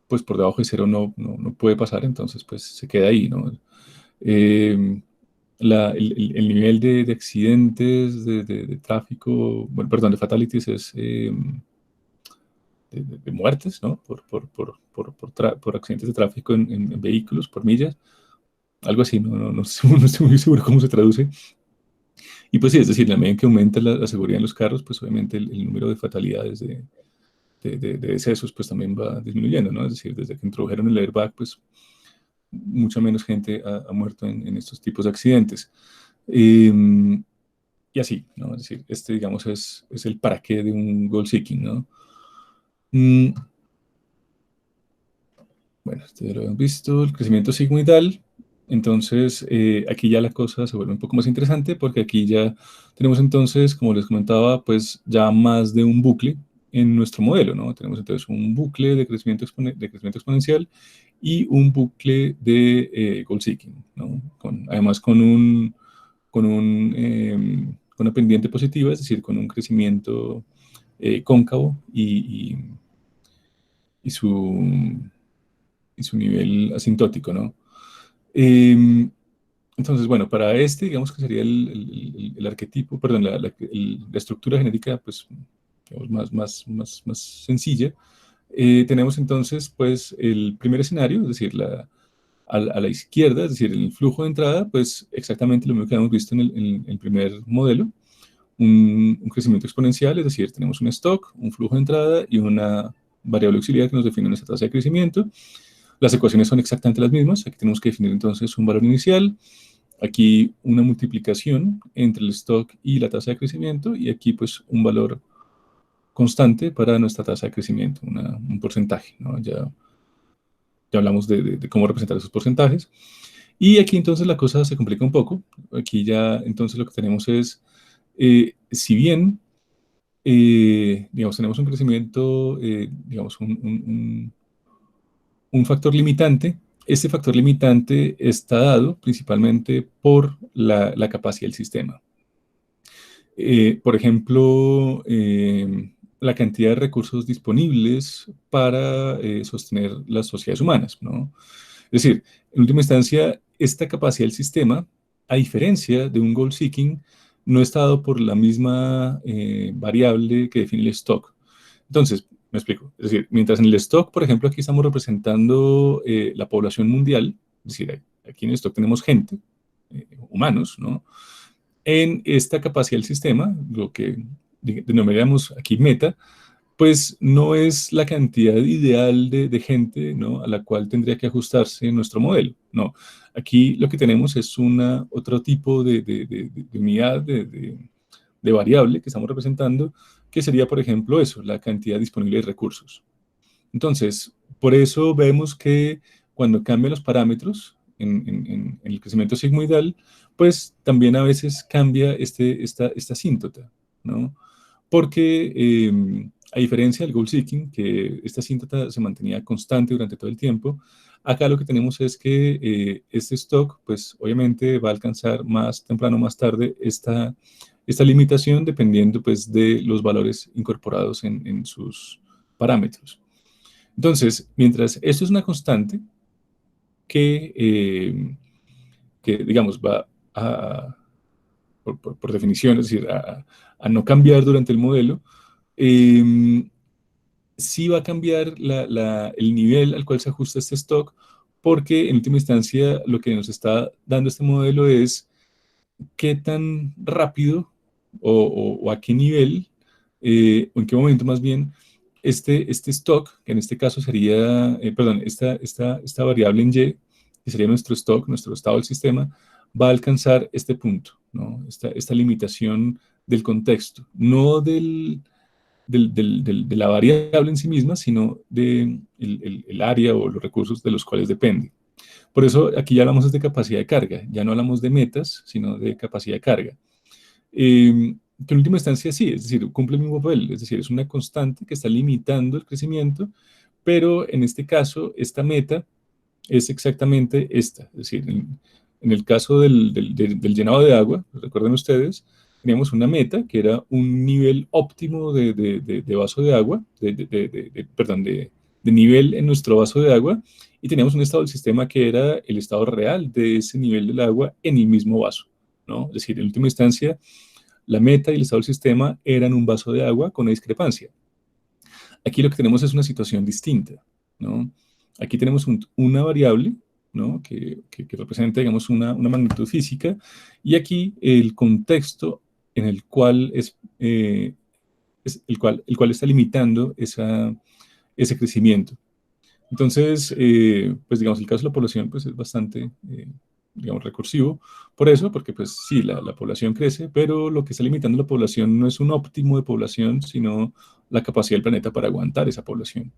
pues por debajo de cero no puede pasar, entonces pues se queda ahí, ¿no? Eh, el nivel de accidentes, de tráfico, bueno, perdón, de fatalities es de muertes, ¿no? Por accidentes de tráfico en vehículos, por millas, algo así, no estoy muy seguro cómo se traduce. Y pues sí, es decir, en la medida en que aumenta la seguridad en los carros, pues obviamente el número de fatalidades de decesos pues también va disminuyendo, ¿no? Es decir, desde que introdujeron el airbag, pues mucha menos gente ha muerto en estos tipos de accidentes. Y así, ¿no? Es decir, digamos, es el para qué de un goal seeking, ¿no? Bueno, ya lo hemos visto, el crecimiento sigmoidal. Entonces, aquí ya la cosa se vuelve un poco más interesante porque aquí ya tenemos entonces, como les comentaba, pues ya más de un bucle en nuestro modelo, ¿no? Tenemos entonces un bucle de crecimiento, exponencial y un bucle de goal seeking, ¿no? Además con una pendiente positiva, es decir, con un crecimiento cóncavo y su nivel asintótico, ¿no? Entonces, bueno, para digamos que sería el arquetipo, perdón, la estructura genética, pues, digamos, más sencilla. Tenemos entonces, pues, el primer escenario, es decir, a la izquierda, es decir, el flujo de entrada, pues, exactamente lo mismo que hemos visto en el primer modelo, un crecimiento exponencial, es decir, tenemos un stock, un flujo de entrada y una variable auxiliar que nos define nuestra tasa de crecimiento. Las ecuaciones son exactamente las mismas. Aquí tenemos que definir entonces un valor inicial, aquí una multiplicación entre el stock y la tasa de crecimiento, y aquí pues un valor constante para nuestra tasa de crecimiento, un porcentaje, ¿no? Ya ya hablamos de cómo representar esos porcentajes. Y aquí entonces la cosa se complica un poco. Aquí ya entonces lo que tenemos es, si bien, digamos, tenemos un crecimiento, digamos, un factor limitante, este factor limitante está dado principalmente por la capacidad del sistema. Por ejemplo, la cantidad de recursos disponibles para sostener las sociedades humanas, ¿no? Es decir, en última instancia, esta capacidad del sistema, a diferencia de un goal seeking, no está dado por la misma variable que define el stock. Entonces, me explico. Es decir, mientras en el stock, por ejemplo, aquí estamos representando la población mundial, es decir, aquí en el stock tenemos gente, humanos, ¿no? En esta capacidad del sistema, lo que denominamos aquí meta, pues no es la cantidad ideal de gente, ¿no?, a la cual tendría que ajustarse nuestro modelo. No, aquí lo que tenemos es otro tipo de unidad, de variable que estamos representando, que sería, por ejemplo, eso, la cantidad disponible de recursos. Entonces, por eso vemos que cuando cambian los parámetros en el crecimiento sigmoidal, pues también a veces cambia esta asíntota, ¿no? Porque a diferencia del goal seeking, que esta asíntota se mantenía constante durante todo el tiempo, acá lo que tenemos es que este stock, pues obviamente va a alcanzar más temprano o más tarde esta limitación dependiendo pues de los valores incorporados en sus parámetros. Entonces, mientras esto es una constante que digamos, va por definición, es decir, a no cambiar durante el modelo, sí va a cambiar el nivel al cual se ajusta este stock, porque en última instancia lo que nos está dando este modelo es qué tan rápido o a qué nivel, o en qué momento más bien, este stock, que en este caso sería, perdón, esta variable en Y, que sería nuestro stock, nuestro estado del sistema, va a alcanzar este punto, ¿no? Esta limitación del contexto, no de la variable en sí misma, sino del área o los recursos de los cuales depende. Por eso aquí ya hablamos de capacidad de carga, ya no hablamos de metas, sino de capacidad de carga. Que en última instancia sí, es decir, cumple el mismo papel, es decir, es una constante que está limitando el crecimiento, pero en este caso, esta meta es exactamente esta, es decir, en el caso del llenado de agua, recuerden ustedes, teníamos una meta que era un nivel óptimo de vaso de agua, perdón, de nivel en nuestro vaso de agua, y teníamos un estado del sistema que era el estado real de ese nivel del agua en el mismo vaso, ¿no? Es decir, en última instancia, la meta y el estado del sistema eran un vaso de agua con una discrepancia. Aquí lo que tenemos es una situación distinta, ¿no? Aquí tenemos una variable, ¿no?, que representa, digamos, una magnitud física, y aquí el contexto en el cual el cual está limitando ese crecimiento. Entonces, pues digamos, el caso de la población pues es bastante, digamos, recursivo. Por eso, porque pues sí, la población crece, pero lo que está limitando la población no es un óptimo de población, sino la capacidad del planeta para aguantar esa población.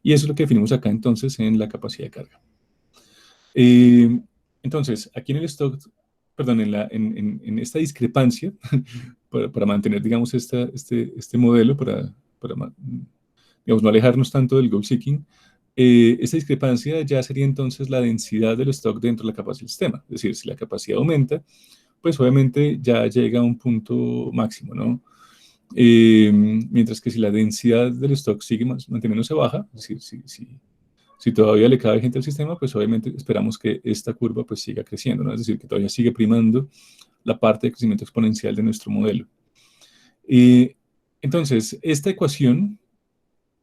Y eso es lo que definimos acá entonces en la capacidad de carga. Entonces, aquí en el stock, perdón, en esta discrepancia, para mantener, digamos, este modelo, para digamos, no alejarnos tanto del goal seeking, esa discrepancia ya sería entonces la densidad del stock dentro de la capacidad del sistema. Es decir, si la capacidad aumenta, pues obviamente ya llega a un punto máximo, ¿no? Mientras que si la densidad del stock sigue manteniéndose baja, es decir, si todavía le cabe gente al sistema, pues obviamente esperamos que esta curva pues siga creciendo, ¿no? Es decir, que todavía sigue primando la parte de crecimiento exponencial de nuestro modelo. Entonces, esta ecuación,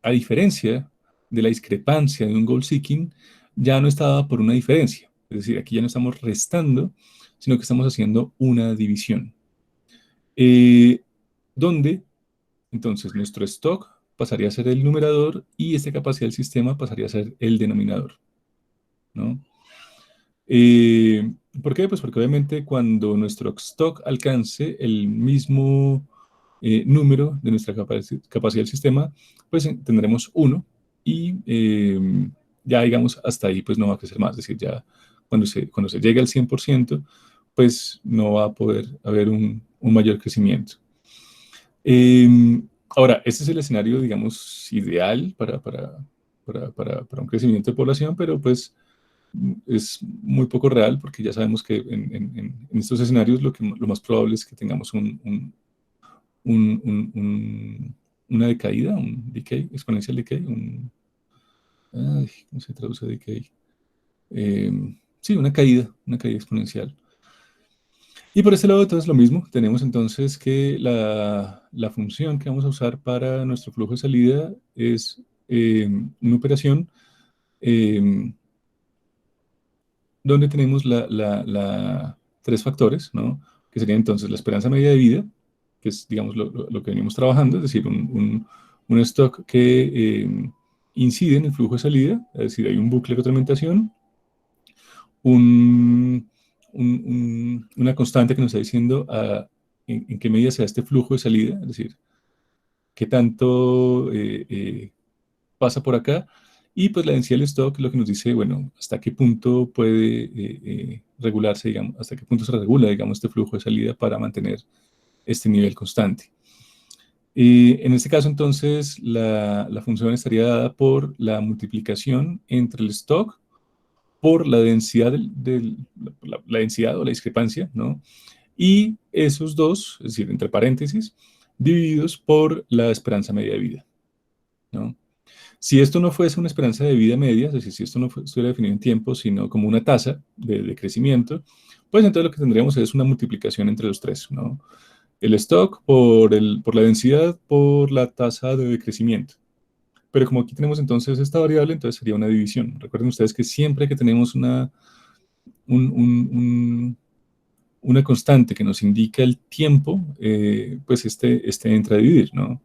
a diferencia de la discrepancia de un goal seeking, ya no está dada por una diferencia. Es decir, aquí ya no estamos restando, sino que estamos haciendo una división. Donde entonces nuestro stock pasaría a ser el numerador y esta capacidad del sistema pasaría a ser el denominador, ¿no? ¿Por qué? Pues porque obviamente cuando nuestro stock alcance el mismo número de nuestra capacidad del sistema, pues tendremos 1 y ya digamos hasta ahí pues no va a crecer más, es decir, ya cuando se llegue al 100%, pues no va a poder haber un mayor crecimiento. Ahora, este es el escenario, digamos, ideal para un crecimiento de población, pero pues es muy poco real porque ya sabemos que en estos escenarios lo más probable es que tengamos una decaída, un decay, exponencial decay, ¿cómo se traduce decay? Sí, una caída exponencial. Y por este lado, entonces, lo mismo. Tenemos entonces que la función que vamos a usar para nuestro flujo de salida es una operación donde tenemos tres factores, ¿no? Que serían entonces la esperanza media de vida, que es, digamos, lo que venimos trabajando, es decir, un stock que incide en el flujo de salida, es decir, hay un bucle de retroalimentación, una constante que nos está diciendo en qué medida se da este flujo de salida, es decir, qué tanto pasa por acá, y pues la densidad del stock es lo que nos dice, bueno, hasta qué punto puede regularse, digamos, hasta qué punto se regula, digamos, este flujo de salida para mantener este nivel constante. En este caso, entonces, la función estaría dada por la multiplicación entre el stock por la densidad, la densidad o la discrepancia, ¿no? Y esos dos, es decir, entre paréntesis, divididos por la esperanza media de vida, ¿no? Si esto no fuese una esperanza de vida media, es decir, si esto no estuviera definido en tiempo, sino como una tasa de crecimiento, pues entonces lo que tendríamos es una multiplicación entre los tres, ¿no? El stock por la densidad por la tasa de crecimiento. Pero como aquí tenemos entonces esta variable, entonces sería una división. Recuerden ustedes que siempre que tenemos una constante que nos indica el tiempo, pues este entra a dividir, ¿no?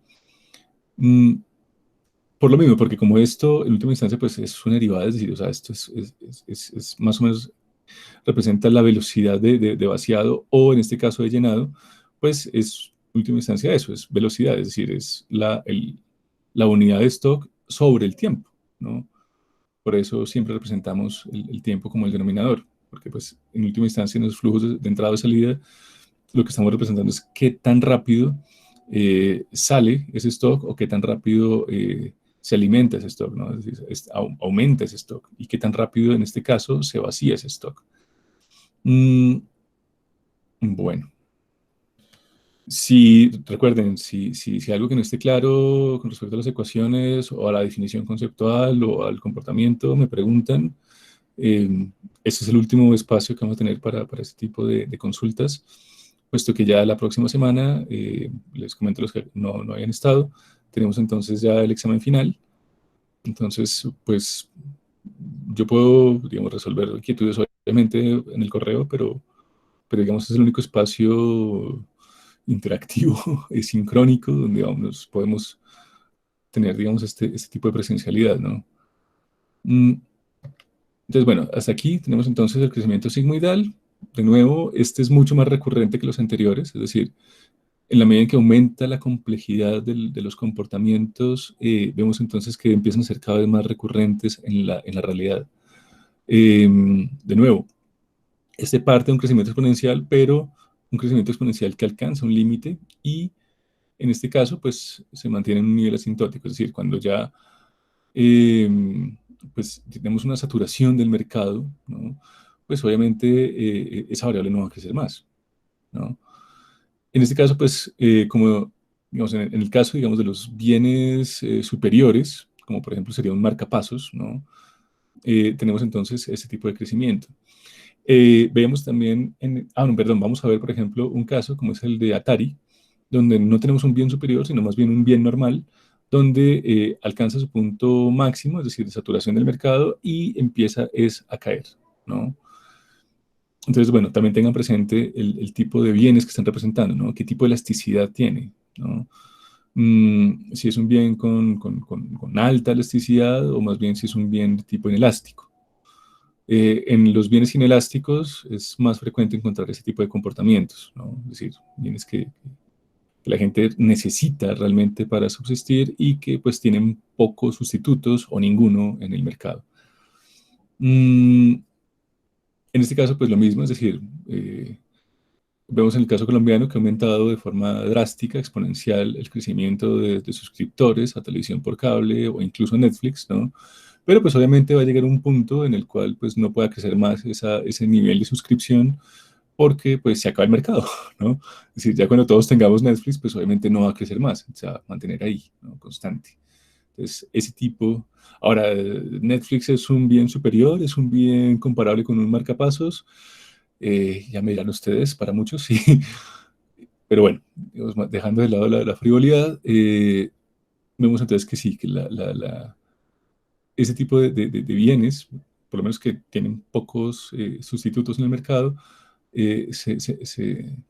Por lo mismo, porque como esto, en última instancia, pues es una derivada, es decir, o sea, esto es más o menos, representa la velocidad de vaciado o en este caso de llenado, pues es, en última instancia, eso, es velocidad, es decir, es la unidad de stock sobre el tiempo, ¿no? Por eso siempre representamos el tiempo como el denominador, porque pues en última instancia en los flujos de entrada y salida, lo que estamos representando es qué tan rápido sale ese stock o qué tan rápido se alimenta ese stock, ¿no? Es decir, aumenta ese stock y qué tan rápido en este caso se vacía ese stock. Bueno, recuerden, si algo que no esté claro con respecto a las ecuaciones o a la definición conceptual o al comportamiento, me preguntan. Este es el último espacio que vamos a tener para este tipo de consultas, puesto que ya la próxima semana, les comento a los que no hayan estado, tenemos entonces ya el examen final. Entonces, pues, yo puedo, digamos, resolver inquietudes obviamente en el correo, pero digamos, es el único espacio interactivo y sincrónico donde podemos tener, digamos, este tipo de presencialidad, ¿no? Entonces, bueno, hasta aquí tenemos entonces el crecimiento sigmoidal. De nuevo, este es mucho más recurrente que los anteriores, es decir, en la medida en que aumenta la complejidad de los comportamientos, vemos entonces que empiezan a ser cada vez más recurrentes en la realidad. De nuevo, este parte de un crecimiento exponencial, pero un crecimiento exponencial que alcanza un límite y en este caso, pues se mantiene en un nivel asintótico, es decir, cuando ya pues tenemos una saturación del mercado, ¿no? Pues obviamente esa variable no va a crecer más, ¿no? En este caso, pues como digamos, en el caso, digamos, de los bienes superiores, como por ejemplo sería un marcapasos, ¿no? Tenemos entonces ese tipo de crecimiento. Vemos también, no, perdón, vamos a ver, por ejemplo, un caso como es el de Atari, donde no tenemos un bien superior, sino más bien un bien normal, donde alcanza su punto máximo, es decir, de saturación del mercado, y empieza a caer, ¿no? Entonces, bueno, también tengan presente el tipo de bienes que están representando, ¿no? ¿Qué tipo de elasticidad tiene, ¿no? Si es un bien con alta elasticidad o más bien si es un bien de tipo inelástico. En los bienes inelásticos es más frecuente encontrar ese tipo de comportamientos, ¿no? Es decir, bienes que la gente necesita realmente para subsistir y que pues tienen pocos sustitutos o ninguno en el mercado. Mm, en este caso, pues lo mismo, es decir, vemos en el caso colombiano que ha aumentado de forma drástica, exponencial, el crecimiento de suscriptores a televisión por cable o incluso Netflix, ¿no? Pero pues obviamente va a llegar un punto en el cual pues no pueda crecer más ese nivel de suscripción porque pues se acaba el mercado, ¿no? Es decir, ya cuando todos tengamos Netflix, pues obviamente no va a crecer más, se va a mantener ahí, ¿no? Constante. Entonces, ese tipo... Ahora, Netflix es un bien superior, es un bien comparable con un marcapasos, ya me dirán ustedes, para muchos, sí. Pero bueno, digamos, dejando de lado la frivolidad, vemos entonces que sí, que ese tipo de bienes, por lo menos que tienen pocos sustitutos en el mercado,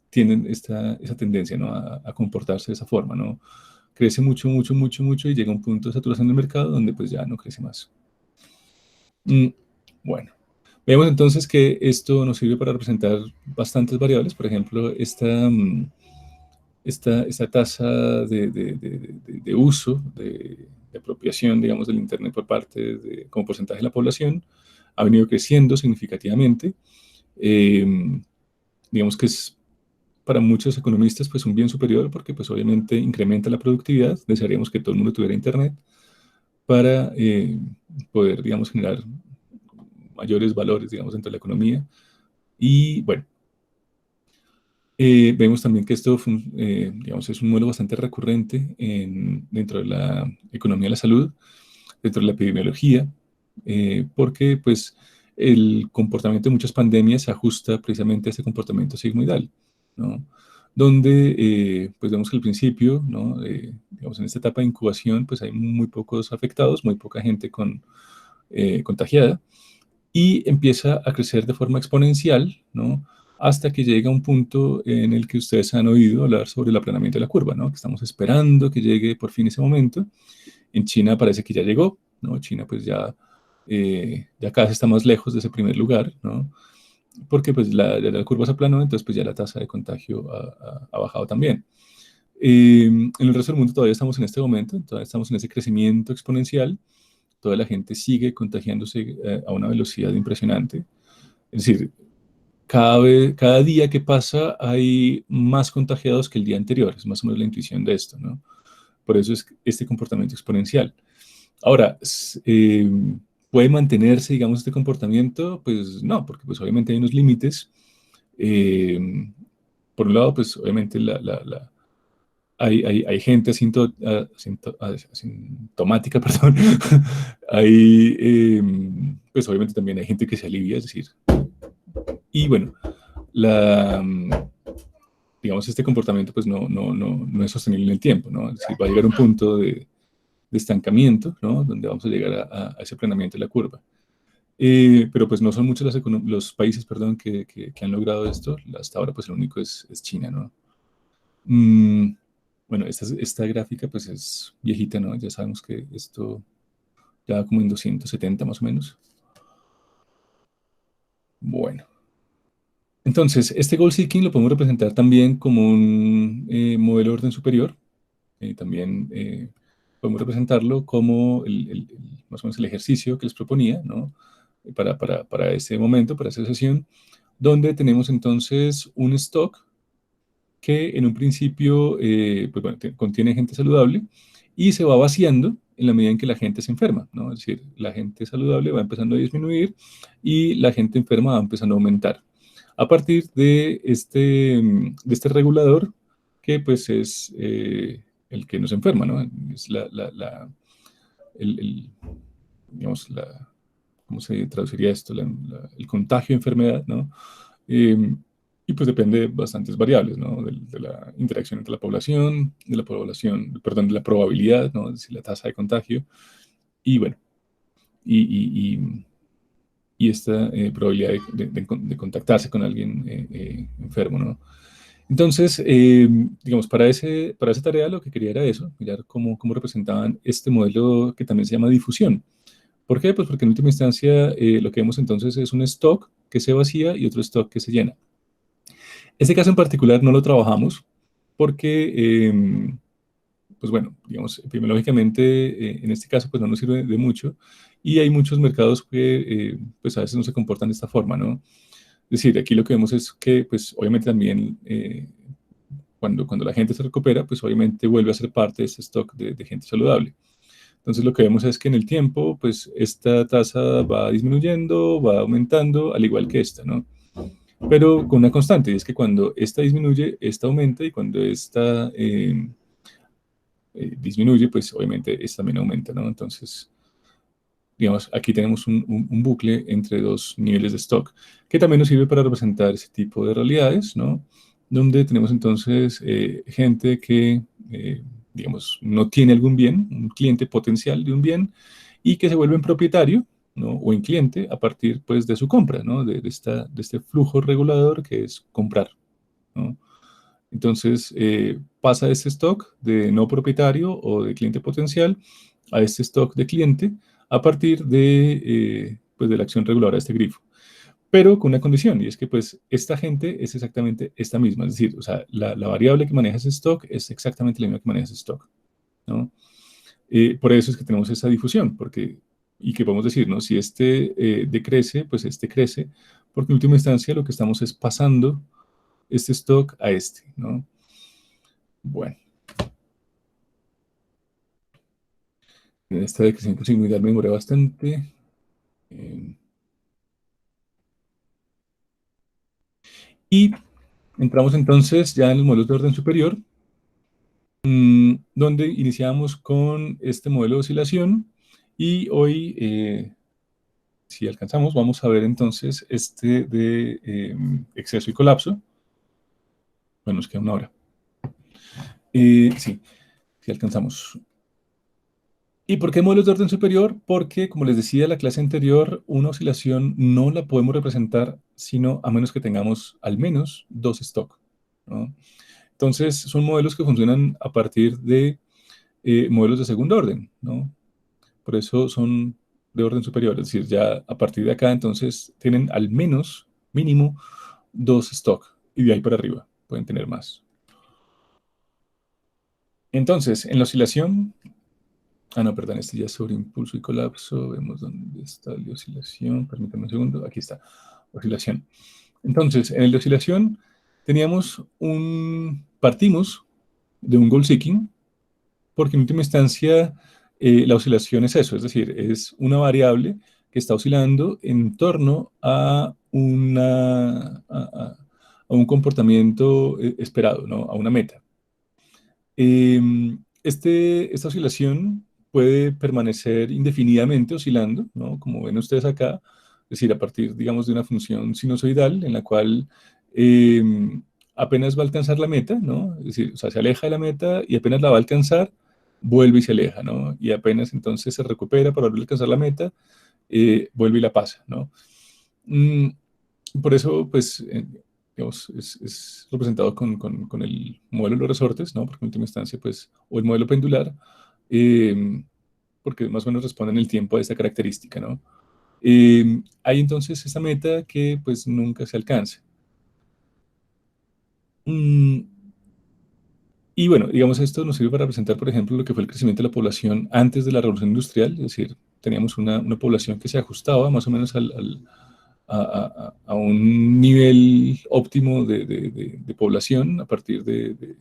tienen esa tendencia, ¿no? a comportarse de esa forma, ¿no? Crece mucho, mucho, mucho, mucho y llega a un punto de saturación del mercado donde pues ya no crece más. Bueno, vemos entonces que esto nos sirve para representar bastantes variables. Por ejemplo, esta tasa de uso, de apropiación, digamos, del Internet por parte como porcentaje de la población, ha venido creciendo significativamente. Digamos que es para muchos economistas pues un bien superior porque pues obviamente incrementa la productividad. Desearíamos que todo el mundo tuviera Internet para poder, digamos, generar mayores valores, digamos, dentro de la economía. Y bueno, vemos también que esto, digamos, es un modelo bastante recurrente dentro de la economía de la salud, dentro de la epidemiología, porque pues el comportamiento de muchas pandemias se ajusta precisamente a ese comportamiento sigmoidal, ¿no? Donde pues vemos que al principio, ¿no? Digamos, en esta etapa de incubación, pues hay muy pocos afectados, muy poca gente contagiada, y empieza a crecer de forma exponencial, ¿no? Hasta que llega un punto en el que ustedes han oído hablar sobre el aplanamiento de la curva, ¿no? Que estamos esperando que llegue por fin ese momento. En China parece que ya llegó, ¿no? China pues ya casi está más lejos de ese primer lugar, ¿no? Porque pues ya la curva se aplanó, entonces pues ya la tasa de contagio ha bajado también. En el resto del mundo todavía estamos en este momento, todavía estamos en ese crecimiento exponencial, toda la gente sigue contagiándose a una velocidad impresionante. Es decir, cada día que pasa hay más contagiados que el día anterior, es más o menos la intuición de esto, ¿no? Por eso es este comportamiento exponencial. Ahora, ¿puede mantenerse, digamos, este comportamiento? Pues no, porque pues obviamente hay unos límites. Eh, por un lado, pues obviamente hay gente asintomática, perdón. Pues obviamente también hay gente que se alivia, es decir. Y bueno, la, digamos, este comportamiento pues no es sostenible en el tiempo, ¿no? Es decir, va a llegar un punto de estancamiento, ¿no? Donde vamos a llegar a ese aplanamiento de la curva. Pero pues no son muchos los países, perdón, que han logrado esto. Hasta ahora pues el único es China, ¿no? Bueno, esta gráfica pues es viejita, ¿no? Ya sabemos que esto ya va como en 270 más o menos. Bueno. Entonces, este goal seeking lo podemos representar también como un modelo de orden superior. También podemos representarlo como más o menos el ejercicio que les proponía, ¿no? Para ese momento, para esa sesión, donde tenemos entonces un stock que en un principio pues, bueno, contiene gente saludable y se va vaciando en la medida en que la gente se enferma, ¿no? Es decir, la gente saludable va empezando a disminuir y la gente enferma va empezando a aumentar. A partir de este regulador que pues es el que nos enferma, ¿no? Es el, digamos, ¿cómo se traduciría esto? El contagio de enfermedad, ¿no? Y pues depende de bastantes variables, ¿no? De la interacción entre la población, perdón, de la probabilidad, ¿no? Es decir, la tasa de contagio. Y bueno, y, y, y, y esta probabilidad de contactarse con alguien enfermo, ¿no? Entonces, digamos, para esa tarea lo que quería era eso, mirar cómo representaban este modelo que también se llama difusión. ¿Por qué? Pues porque en última instancia lo que vemos entonces es un stock que se vacía y otro stock que se llena. Este caso en particular no lo trabajamos porque pues bueno, digamos, epidemiológicamente, en este caso, pues no nos sirve de mucho, y hay muchos mercados que, pues a veces no se comportan de esta forma, ¿no? Es decir, aquí lo que vemos es que, pues obviamente también, cuando la gente se recupera, pues obviamente vuelve a ser parte de este stock de gente saludable. Entonces lo que vemos es que en el tiempo, pues esta tasa va disminuyendo, va aumentando, al igual que esta, ¿no? Pero con una constante, y es que cuando esta disminuye, esta aumenta, y cuando esta disminuye, pues obviamente esta también aumenta, ¿no? Entonces, digamos, aquí tenemos un bucle entre dos niveles de stock, que también nos sirve para representar ese tipo de realidades, ¿no? Donde tenemos entonces gente que, digamos, no tiene algún bien, un cliente potencial de un bien, y que se vuelve en propietario, ¿no? O en cliente a partir, pues, de su compra, ¿no? De este flujo regulador que es comprar, ¿no? Entonces, pasa de este stock de no propietario o de cliente potencial a este stock de cliente a partir de, pues, de la acción reguladora de este grifo. Pero con una condición, y es que pues esta gente es exactamente esta misma, es decir, o sea, la variable que maneja ese stock es exactamente la misma que maneja ese stock, ¿no? Por eso es que tenemos esa difusión, porque, y que podemos decir, ¿no? Si este decrece, pues este crece, porque en última instancia lo que estamos es pasando este stock a este, ¿no? Bueno, en esta de crecimiento sigmoidal me demoré bastante. Y entramos entonces ya en los modelos de orden superior, donde iniciamos con este modelo de oscilación, y hoy, si alcanzamos, vamos a ver entonces este de exceso y colapso. Bueno, nos queda una hora. Sí, si alcanzamos. ¿Y por qué modelos de orden superior? Porque, como les decía en la clase anterior, una oscilación no la podemos representar sino a menos que tengamos al menos dos stock, ¿no? Entonces, son modelos que funcionan a partir de modelos de segundo orden, ¿no? Por eso son de orden superior, es decir, ya a partir de acá, entonces, tienen al menos, mínimo, dos stock, y de ahí para arriba pueden tener más. Entonces, en la oscilación, no, perdón, este ya es sobre impulso y colapso, vemos dónde está la oscilación, permítanme un segundo, aquí está, oscilación. Entonces, en el de oscilación, partimos de un goal seeking, porque en última instancia la oscilación es eso, es decir, es una variable que está oscilando en torno a un comportamiento esperado, ¿no? A una meta. Esta oscilación puede permanecer indefinidamente oscilando, ¿no? Como ven ustedes acá, es decir, a partir, digamos, de una función sinusoidal en la cual apenas va a alcanzar la meta, ¿no? Es decir, o sea, se aleja de la meta y apenas la va a alcanzar, vuelve y se aleja, ¿no? Y apenas entonces se recupera para volver a alcanzar la meta, vuelve y la pasa, ¿no? Por eso, pues, digamos, es representado con el modelo de los resortes, ¿no? Porque en última instancia, pues, o el modelo pendular, porque más o menos responden el tiempo a esta característica, ¿no? Hay entonces esta meta que, pues, nunca se alcanza. Y bueno, digamos, esto nos sirve para representar, por ejemplo, lo que fue el crecimiento de la población antes de la revolución industrial, es decir, teníamos una población que se ajustaba más o menos a un nivel óptimo de población a partir de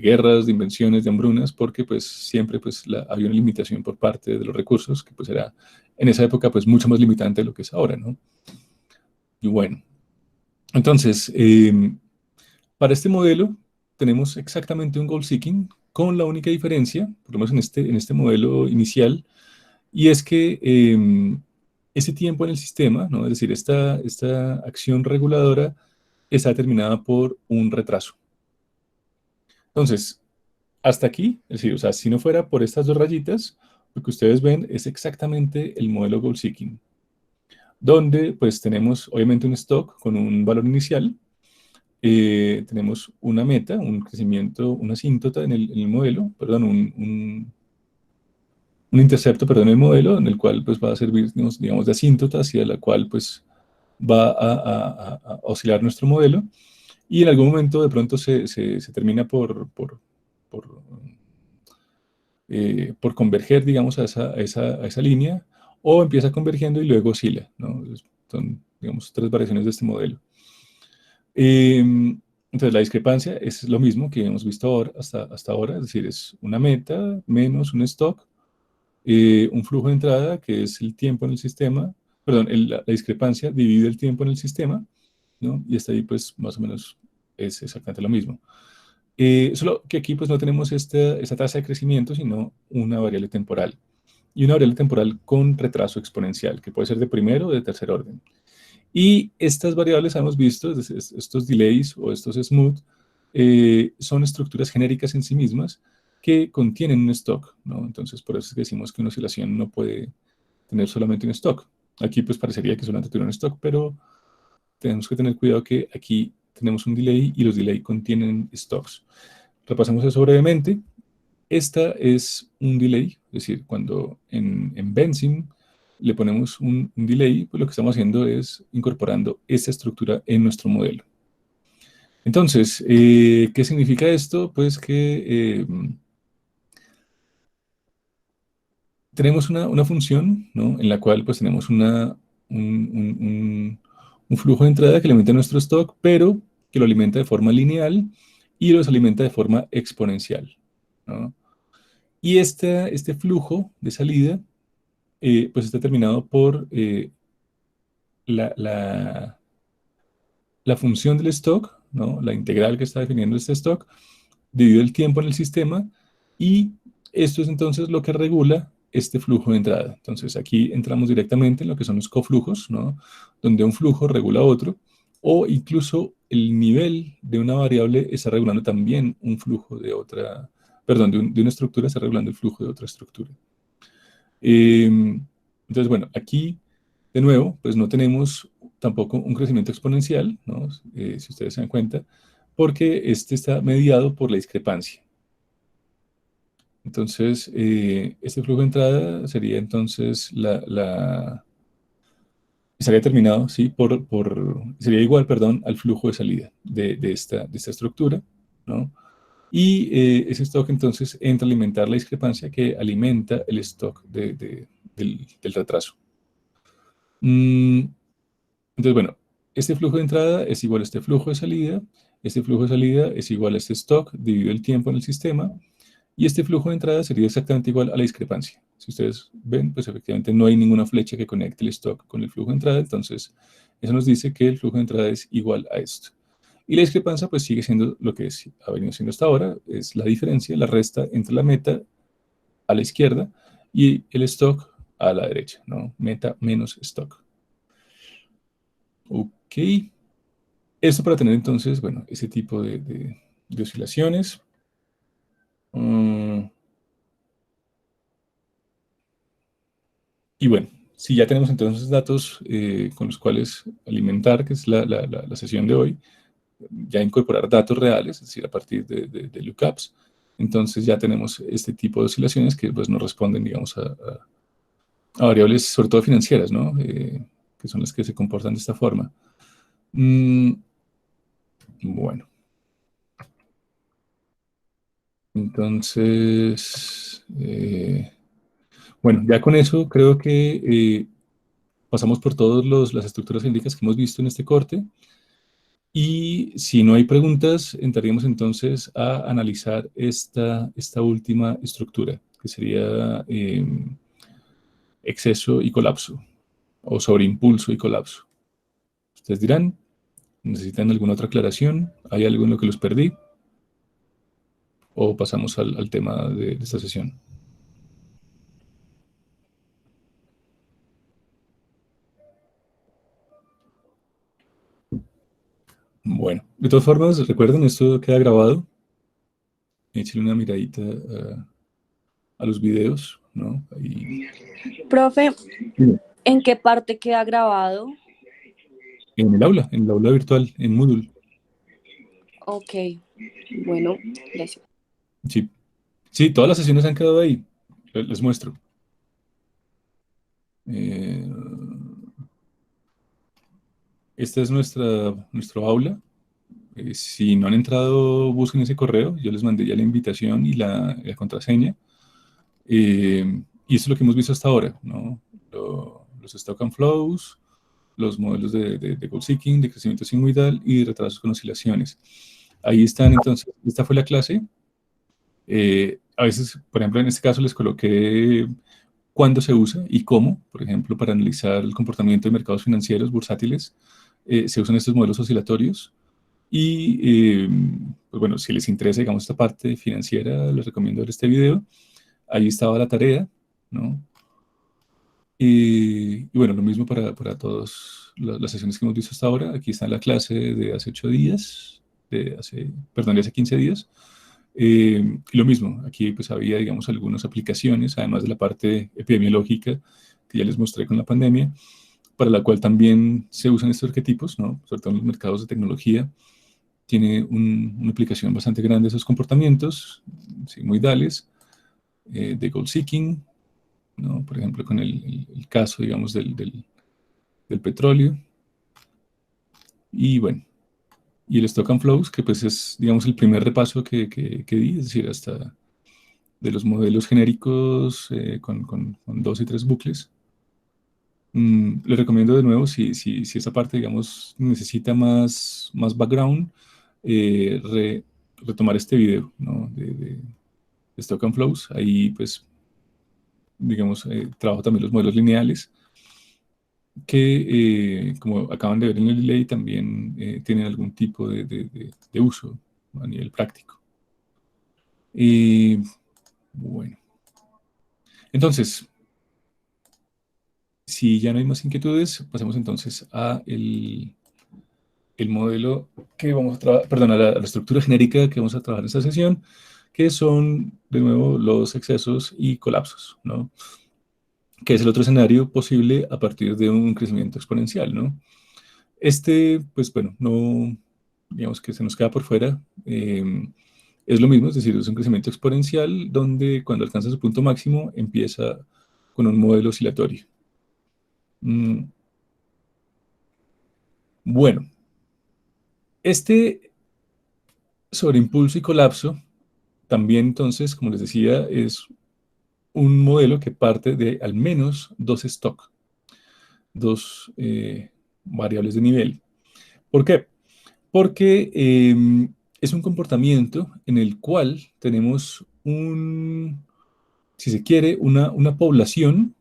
guerras, de invenciones, de hambrunas, porque pues siempre pues, había una limitación por parte de los recursos, que pues era en esa época pues mucho más limitante de lo que es ahora, ¿no? Y bueno, entonces, para este modelo tenemos exactamente un goal seeking con la única diferencia, por lo menos en este modelo inicial, y es que ese tiempo en el sistema, ¿no? Es decir, esta acción reguladora está determinada por un retraso. Entonces, hasta aquí, es decir, o sea, si no fuera por estas dos rayitas, lo que ustedes ven es exactamente el modelo goal seeking, donde pues tenemos obviamente un stock con un valor inicial, tenemos una meta, un crecimiento, una asíntota en el modelo, perdón, un intercepto, perdón, en el modelo, en el cual pues va a servir, digamos, de asíntota hacia la cual pues va a oscilar nuestro modelo, y en algún momento de pronto se termina por por converger, digamos, a esa línea, o empieza convergiendo y luego oscila, ¿no? Son, digamos, tres variaciones de este modelo. Entonces, la discrepancia es lo mismo que hemos visto ahora, hasta ahora, es decir, es una meta menos un stock, un flujo de entrada, que es el tiempo en el sistema, perdón, la discrepancia divide el tiempo en el sistema, ¿no? Y hasta ahí, pues, más o menos es exactamente lo mismo. Solo que aquí, pues, no tenemos esta tasa de crecimiento, sino una variable temporal. Y una variable temporal con retraso exponencial, que puede ser de primero o de tercer orden. Y estas variables hemos visto, estos delays o estos smooth, son estructuras genéricas en sí mismas que contienen un stock, ¿no? Entonces, por eso es que decimos que una oscilación no puede tener solamente un stock. Aquí, pues, parecería que solamente tiene un stock, pero tenemos que tener cuidado que aquí tenemos un delay y los delay contienen stocks. Repasamos eso brevemente. Esta es un delay, es decir, cuando en Benzene le ponemos un delay, pues lo que estamos haciendo es incorporando esta estructura en nuestro modelo. Entonces, ¿qué significa esto? Pues que tenemos una función, ¿no? En la cual pues tenemos un flujo de entrada que alimenta nuestro stock, pero que lo alimenta de forma lineal y los alimenta de forma exponencial, ¿no? Y este flujo de salida pues está determinado por la función del stock, ¿no? La integral que está definiendo este stock, dividido el tiempo en el sistema, y esto es entonces lo que regula este flujo de entrada. Entonces aquí entramos directamente en lo que son los coflujos, ¿no? Donde un flujo regula otro, o incluso el nivel de una variable está regulando también un flujo de otra, perdón, de una estructura está regulando el flujo de otra estructura. Entonces, bueno, aquí, de nuevo, pues no tenemos tampoco un crecimiento exponencial, ¿no? Si ustedes se dan cuenta, porque este está mediado por la discrepancia. Entonces, este flujo de entrada sería entonces estaría determinado, ¿sí? Sería igual, perdón, al flujo de salida de esta estructura, ¿no? Y ese stock entonces entra a alimentar la discrepancia que alimenta el stock del retraso. Entonces, bueno, este flujo de entrada es igual a este flujo de salida es igual a este stock dividido el tiempo en el sistema, y este flujo de entrada sería exactamente igual a la discrepancia. Si ustedes ven, pues efectivamente no hay ninguna flecha que conecte el stock con el flujo de entrada, entonces eso nos dice que el flujo de entrada es igual a esto. Y la discrepancia pues sigue siendo lo que ha venido siendo hasta ahora, es la diferencia, la resta entre la meta a la izquierda y el stock a la derecha, ¿no? Meta menos stock. Ok. Esto para tener entonces, bueno, ese tipo de oscilaciones. Y bueno, si ya tenemos entonces datos con los cuales alimentar, que es la sesión de hoy, ya incorporar datos reales, es decir, a partir de lookups, entonces ya tenemos este tipo de oscilaciones que pues nos responden, digamos, a variables, sobre todo financieras, ¿no? Que son las que se comportan de esta forma. Bueno. Entonces, bueno, ya con eso creo que pasamos por todas las estructuras généricas que hemos visto en este corte. Y si no hay preguntas, entraríamos entonces a analizar esta última estructura, que sería exceso y colapso, o sobreimpulso y colapso. Ustedes dirán, ¿necesitan alguna otra aclaración? ¿Hay algo en lo que los perdí? ¿O pasamos al tema de esta sesión? Bueno, de todas formas, recuerden, esto queda grabado. Échenle una miradita a los videos, ¿no? Profe, ¿en qué parte queda grabado? En el aula virtual, en Moodle. Ok, bueno, gracias. Sí, sí, todas las sesiones han quedado ahí. Les muestro. Esta es nuestro aula. si no han entrado, busquen ese correo. Yo les mandé ya la invitación y la contraseña. Y eso es lo que hemos visto hasta ahora, ¿no? Los stock and flows, los modelos de goal seeking, de crecimiento sigmoidal y retrasos con oscilaciones. Ahí están, entonces, esta fue la clase. A veces, por ejemplo, en este caso les coloqué cuándo se usa y cómo, por ejemplo, para analizar el comportamiento de mercados financieros bursátiles, se usan estos modelos oscilatorios. Y, pues bueno, si les interesa, digamos, esta parte financiera, les recomiendo ver este video. Ahí estaba la tarea, ¿no? Y bueno, lo mismo para todas las sesiones que hemos visto hasta ahora. Aquí está la clase de hace 8 días, de hace 15 días. Y lo mismo, aquí pues había, digamos, algunas aplicaciones, además de la parte epidemiológica que ya les mostré con la pandemia, para la cual también se usan estos arquetipos, ¿no? Sobre todo en los mercados de tecnología. Tiene una aplicación bastante grande de esos comportamientos, sigmoidales, de goal seeking, ¿no? Por ejemplo, con el caso, digamos, del petróleo. Y bueno, y el stock and flows, que pues es, digamos, el primer repaso que di, es decir, hasta de los modelos genéricos con 2 y 3 bucles. Les recomiendo de nuevo, si esa parte, digamos, necesita más background, retomar este video, ¿no? de stock and flows. Ahí, pues, digamos, trabajo también los modelos lineales, que, como acaban de ver en el delay, también tienen algún tipo de uso, ¿no? A nivel práctico. Bueno, entonces, si ya no hay más inquietudes, pasemos entonces a el modelo que vamos a trabajar, perdón, a la estructura genérica que vamos a trabajar en esta sesión, que son, de nuevo, los excesos y colapsos, ¿no? Que es el otro escenario posible a partir de un crecimiento exponencial, ¿no? Pues bueno, no, digamos que se nos queda por fuera. Es lo mismo, es decir, es un crecimiento exponencial donde cuando alcanza su punto máximo empieza con un modelo oscilatorio. Bueno, sobreimpulso y colapso también, entonces, como les decía, es un modelo que parte de al menos 2 stock, 2 variables de nivel. ¿Por qué? Porque es un comportamiento en el cual tenemos si se quiere, una población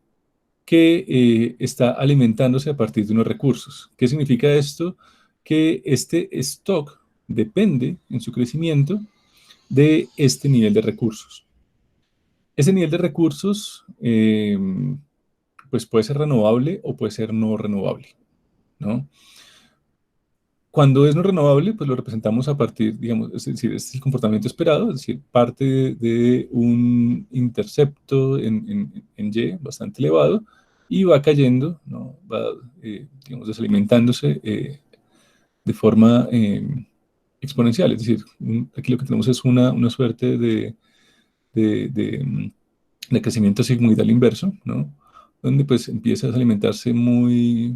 que está alimentándose a partir de unos recursos. ¿Qué significa esto? Que este stock depende en su crecimiento de este nivel de recursos. Ese nivel de recursos pues puede ser renovable o puede ser no renovable, ¿no? Cuando es no renovable, pues lo representamos a partir, digamos, es decir, este es el comportamiento esperado, es decir, parte de un intercepto en Y bastante elevado y va cayendo, ¿no? Va, digamos, desalimentándose de forma exponencial. Es decir, aquí lo que tenemos es una suerte de crecimiento sigmoidal inverso, ¿no? Donde pues empieza a alimentarse muy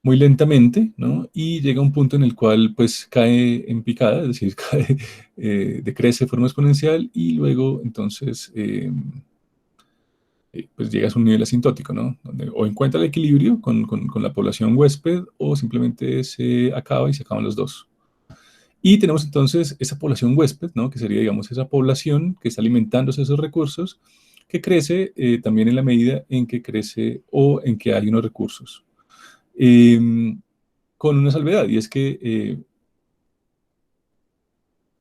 lentamente, ¿no? Y llega a un punto en el cual pues cae en picada, es decir, decrece de forma exponencial y luego entonces pues llegas a un nivel asintótico, ¿no? Donde o encuentra el equilibrio con la población huésped o simplemente se acaba y se acaban los dos. Y tenemos entonces esa población huésped, ¿no? Que sería, digamos, esa población que está alimentándose de esos recursos, que crece también en la medida en que crece o en que hay unos recursos. Con una salvedad, y es que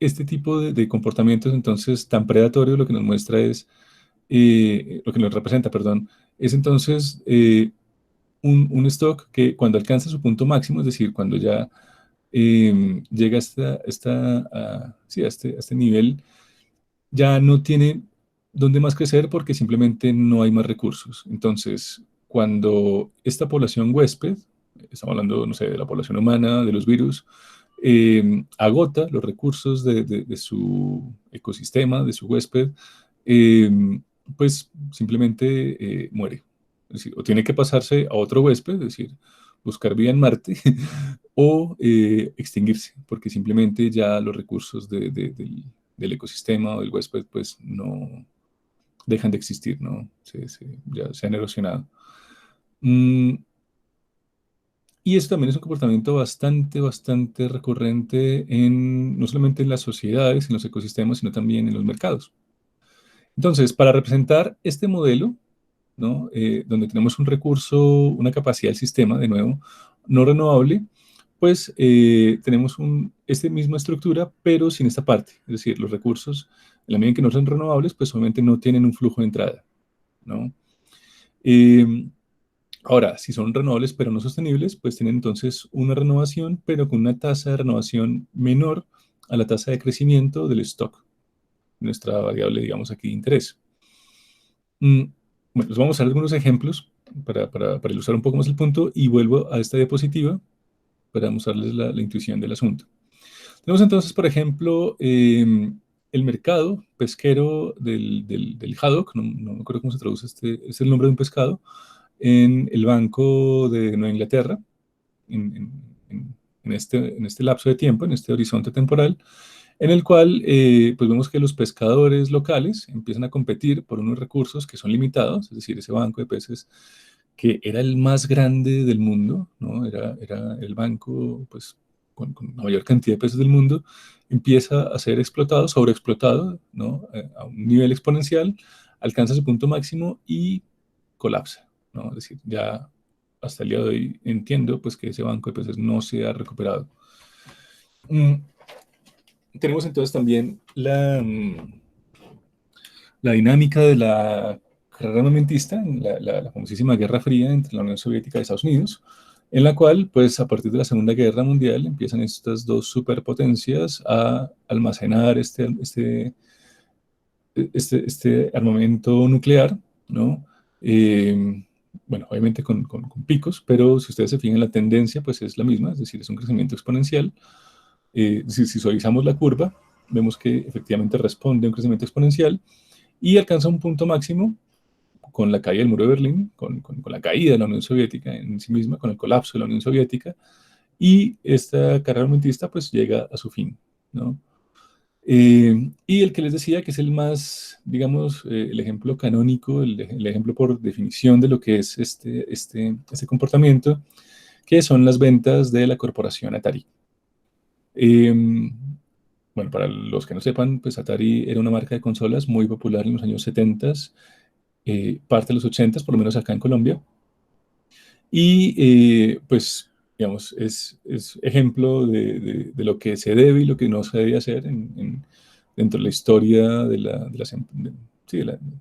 este tipo de comportamientos entonces tan predatorio lo que nos muestra es, lo que nos representa, perdón, es entonces un stock que cuando alcanza su punto máximo, es decir, cuando ya llega a este nivel, ya no tiene dónde más crecer porque simplemente no hay más recursos. Entonces, cuando esta población huésped, estamos hablando, no sé, de la población humana, de los virus, agota los recursos de su ecosistema, de su huésped, pues simplemente muere. Es decir, o tiene que pasarse a otro huésped, es decir, buscar vida en Marte, o extinguirse, porque simplemente ya los recursos del ecosistema o del huésped pues no dejan de existir, ¿no? Ya se han erosionado. Y eso también es un comportamiento bastante recurrente no solamente en las sociedades, en los ecosistemas, sino también en los mercados. Entonces, para representar este modelo, ¿no? Donde tenemos un recurso, una capacidad del sistema, de nuevo, no renovable, pues tenemos esta misma estructura, pero sin esta parte. Es decir, los recursos, en la medida en que no son renovables, pues obviamente no tienen un flujo de entrada, ¿no? Ahora, si son renovables pero no sostenibles, pues tienen entonces una renovación, pero con una tasa de renovación menor a la tasa de crecimiento del stock, nuestra variable, digamos, aquí de interés. Bueno, les vamos a dar algunos ejemplos para ilustrar un poco más el punto y vuelvo a esta diapositiva para mostrarles la intuición del asunto. Tenemos entonces, por ejemplo, el mercado pesquero del haddock, no me acuerdo cómo se traduce, es el nombre de un pescado, en el Banco de Nueva Inglaterra, en este lapso de tiempo, en este horizonte temporal, en el cual pues vemos que los pescadores locales empiezan a competir por unos recursos que son limitados, es decir, ese banco de peces que era el más grande del mundo, ¿no? Era el banco pues, con la mayor cantidad de peces del mundo, empieza a ser explotado, sobreexplotado, ¿no? A un nivel exponencial, alcanza su punto máximo y colapsa, ¿no? Es decir, ya hasta el día de hoy entiendo pues, que ese banco de peces no se ha recuperado. Tenemos entonces también la dinámica de la carrera armamentista, la famosísima Guerra Fría entre la Unión Soviética y Estados Unidos, en la cual, pues, a partir de la Segunda Guerra Mundial empiezan estas dos superpotencias a almacenar este armamento nuclear, ¿no? Bueno, obviamente con picos, pero si ustedes se fijan, la tendencia pues es la misma, es decir, es un crecimiento exponencial. Si suavizamos la curva, vemos que efectivamente responde a un crecimiento exponencial y alcanza un punto máximo con la caída del muro de Berlín, con la caída de la Unión Soviética en sí misma, con el colapso de la Unión Soviética, y esta carrera armamentista pues llega a su fin, ¿no? Y el que les decía que es el más, digamos, el ejemplo canónico, el ejemplo por definición de lo que es este comportamiento, que son las ventas de la corporación Atari. Bueno, para los que no sepan, pues Atari era una marca de consolas muy popular en los años 70, parte de los 80, por lo menos acá en Colombia. Y pues, digamos, es ejemplo de lo que se debe y lo que no se debe hacer dentro de la historia de la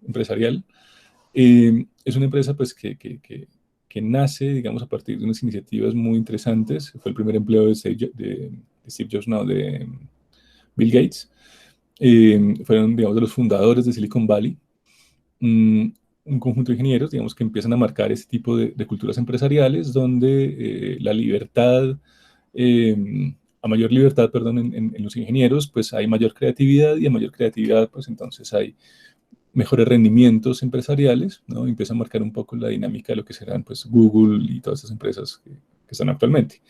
empresarial. Es una empresa pues, que nace, digamos, a partir de unas iniciativas muy interesantes. Fue el primer empleo de Steve Jobs, no, de Bill Gates. Fueron, digamos, de los fundadores de Silicon Valley. Un conjunto de ingenieros, digamos, que empiezan a marcar este tipo de culturas empresariales donde la libertad, a mayor libertad, perdón, en los ingenieros, pues hay mayor creatividad y a mayor creatividad, pues entonces hay mejores rendimientos empresariales, ¿no? Empieza a marcar un poco la dinámica de lo que serán, pues, Google y todas estas empresas que están actualmente.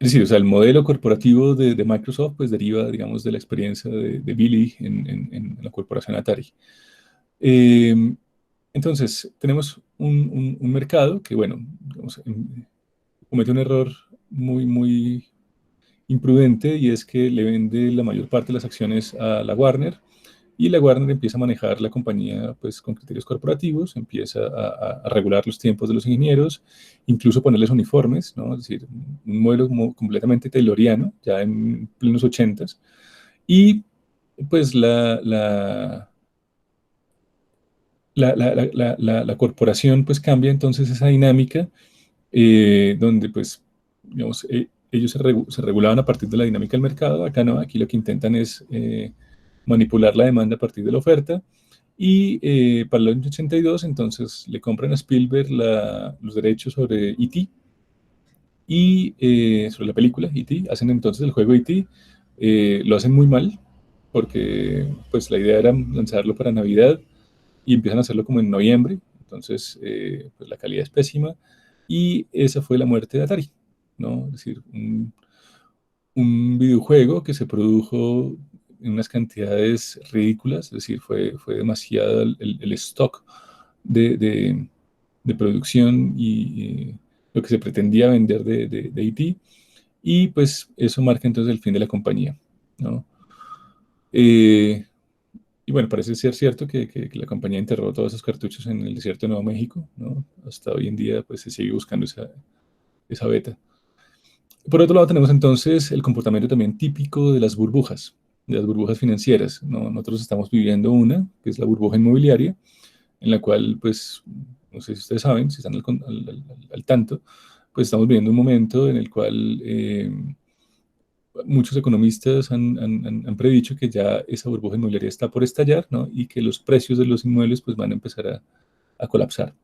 Es decir, o sea, el modelo corporativo de Microsoft, pues, deriva, digamos, de la experiencia de Billy en la corporación Atari. Entonces, tenemos un mercado que, bueno, digamos, comete un error muy imprudente, y es que le vende la mayor parte de las acciones a la Warner, y la Warner empieza a manejar la compañía pues, con criterios corporativos, empieza a regular los tiempos de los ingenieros, incluso ponerles uniformes, ¿no? Es decir, un modelo completamente tayloriano, ya en plenos 80s, y pues la corporación pues cambia entonces esa dinámica, donde pues, digamos, ellos se regulaban a partir de la dinámica del mercado. Acá no, aquí lo que intentan es manipular la demanda a partir de la oferta, y para el año 82 entonces le compran a Spielberg los derechos sobre E.T. y sobre la película E.T. Hacen entonces el juego E.T. Lo hacen muy mal porque pues la idea era lanzarlo para Navidad y empiezan a hacerlo como en noviembre, entonces pues la calidad es pésima, y esa fue la muerte de Atari. ¿no? Es decir, un videojuego que se produjo en unas cantidades ridículas, es decir, fue demasiado el stock de producción y lo que se pretendía vender de IT, y pues eso marca entonces el fin de la compañía, ¿no? Eh, y bueno, parece ser cierto que la compañía enterró todos esos cartuchos en el desierto de Nuevo México, ¿no? Hasta hoy en día pues se sigue buscando esa beta. Por otro lado, tenemos entonces el comportamiento también típico de las burbujas financieras, ¿no? Nosotros estamos viviendo una, que es la burbuja inmobiliaria, en la cual, pues, no sé si ustedes saben, si están al tanto, pues estamos viviendo un momento en el cual muchos economistas han predicho que ya esa burbuja inmobiliaria está por estallar, ¿no? Y que los precios de los inmuebles pues, van a empezar a colapsar.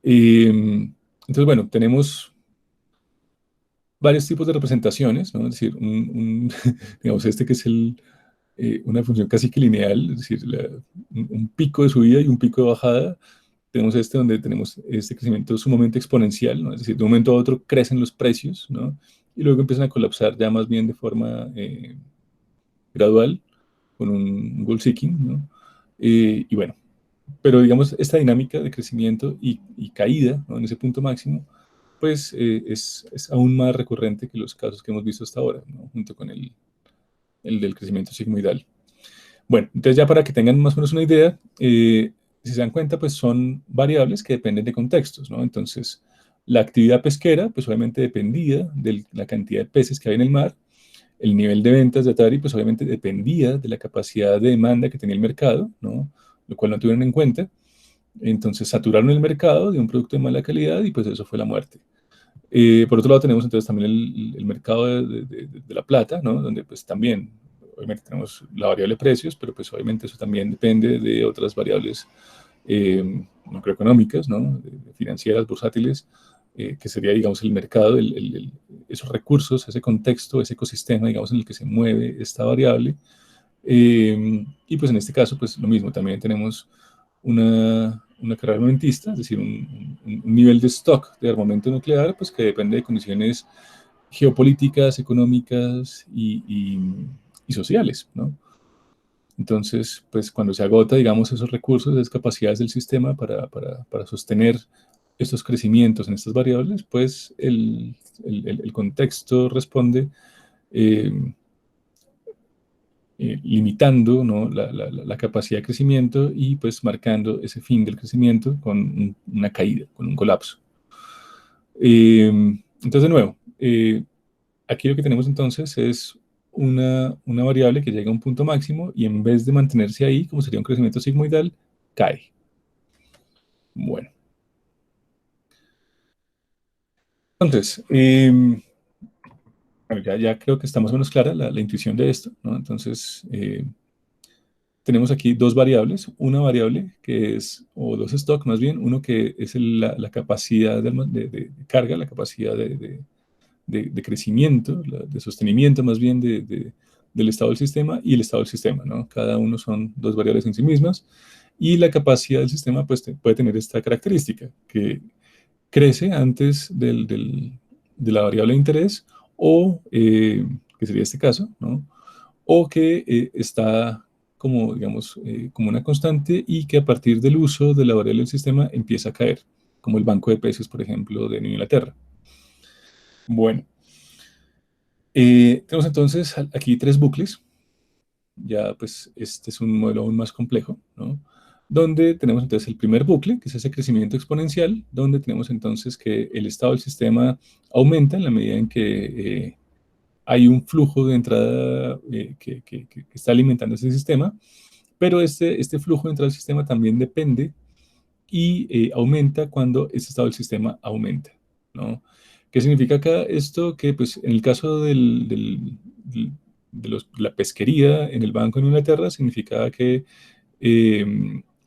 Entonces, bueno, tenemos varios tipos de representaciones, ¿no? Es decir, digamos, este que es una función casi que lineal, es decir, un pico de subida y un pico de bajada. Tenemos este donde tenemos este crecimiento sumamente exponencial, ¿no? Es decir, de un momento a otro crecen los precios, ¿no? Y luego empiezan a colapsar ya más bien de forma gradual, con un goal seeking, ¿no? Y bueno, pero digamos, esta dinámica de crecimiento y caída, ¿no? En ese punto máximo, pues es aún más recurrente que los casos que hemos visto hasta ahora, ¿no? Junto con el del crecimiento sigmoidal. Bueno, entonces ya para que tengan más o menos una idea, si se dan cuenta, pues son variables que dependen de contextos, ¿no? Entonces, la actividad pesquera, pues obviamente dependía de la cantidad de peces que hay en el mar. El nivel de ventas de Atari, pues obviamente dependía de la capacidad de demanda que tenía el mercado, ¿no? Lo cual no tuvieron en cuenta. Entonces, saturaron el mercado de un producto de mala calidad y pues eso fue la muerte. Por otro lado, tenemos entonces también el mercado de la plata, ¿no? Donde pues también, obviamente tenemos la variable precios, pero pues obviamente eso también depende de otras variables macroeconómicas, ¿no? Financieras, bursátiles, que sería, digamos, el mercado, esos recursos, ese contexto, ese ecosistema, digamos, en el que se mueve esta variable. Y pues en este caso, pues lo mismo, también tenemos una carrera armamentista, es decir, un nivel de stock de armamento nuclear, pues que depende de condiciones geopolíticas, económicas y sociales, ¿no? Entonces, pues cuando se agota, digamos, esos recursos, esas capacidades del sistema para sostener estos crecimientos en estas variables, pues el contexto responde eh, limitando, ¿no? la capacidad de crecimiento y pues marcando ese fin del crecimiento con una caída, con un colapso. Entonces, de nuevo, aquí lo que tenemos entonces es una variable que llega a un punto máximo y en vez de mantenerse ahí, como sería un crecimiento sigmoidal, cae. Bueno. Entonces, bueno, ya creo que está más o menos clara la intuición de esto, ¿no? Entonces, tenemos aquí dos variables, una variable que es, o dos stocks más bien, uno que es la capacidad de carga, la capacidad de crecimiento, de sostenimiento más bien del estado del sistema y el estado del sistema, ¿no? Cada uno son dos variables en sí mismas y la capacidad del sistema pues, puede tener esta característica, que crece antes de la variable de interés o, que sería este caso, ¿no? O que está como, digamos, como una constante y que a partir del uso de la variable del sistema empieza a caer, como el banco de peces, por ejemplo, de Inglaterra. Bueno, tenemos entonces aquí tres bucles. Ya, pues, este es un modelo aún más complejo, ¿no? Donde tenemos entonces el primer bucle, que es ese crecimiento exponencial, donde tenemos entonces que el estado del sistema aumenta en la medida en que hay un flujo de entrada que está alimentando ese sistema, pero este flujo de entrada al sistema también depende y aumenta cuando ese estado del sistema aumenta, ¿no? ¿Qué significa acá esto? Que pues en el caso la pesquería en el Banco de Inglaterra significaba que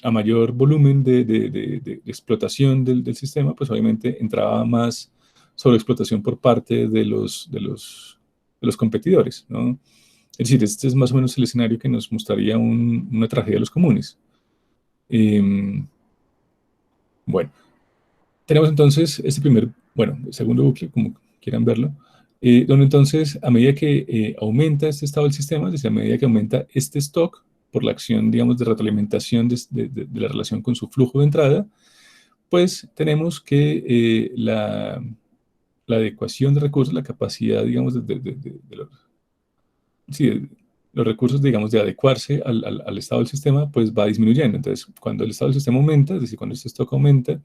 a mayor volumen de explotación del sistema, pues obviamente entraba más sobreexplotación por parte de los competidores, ¿no? Es decir, este es más o menos el escenario que nos mostraría una tragedia de los comunes. Bueno, tenemos entonces este primer, bueno, el segundo bucle, como quieran verlo, donde entonces a medida que aumenta este estado del sistema, es decir, a medida que aumenta este stock por la acción, digamos, de retroalimentación de la relación con su flujo de entrada, pues tenemos que la adecuación de recursos, la capacidad, digamos, sí, los recursos, digamos, de adecuarse al estado del sistema, pues va disminuyendo. Entonces, cuando el estado del sistema aumenta, es decir, cuando este stock aumenta,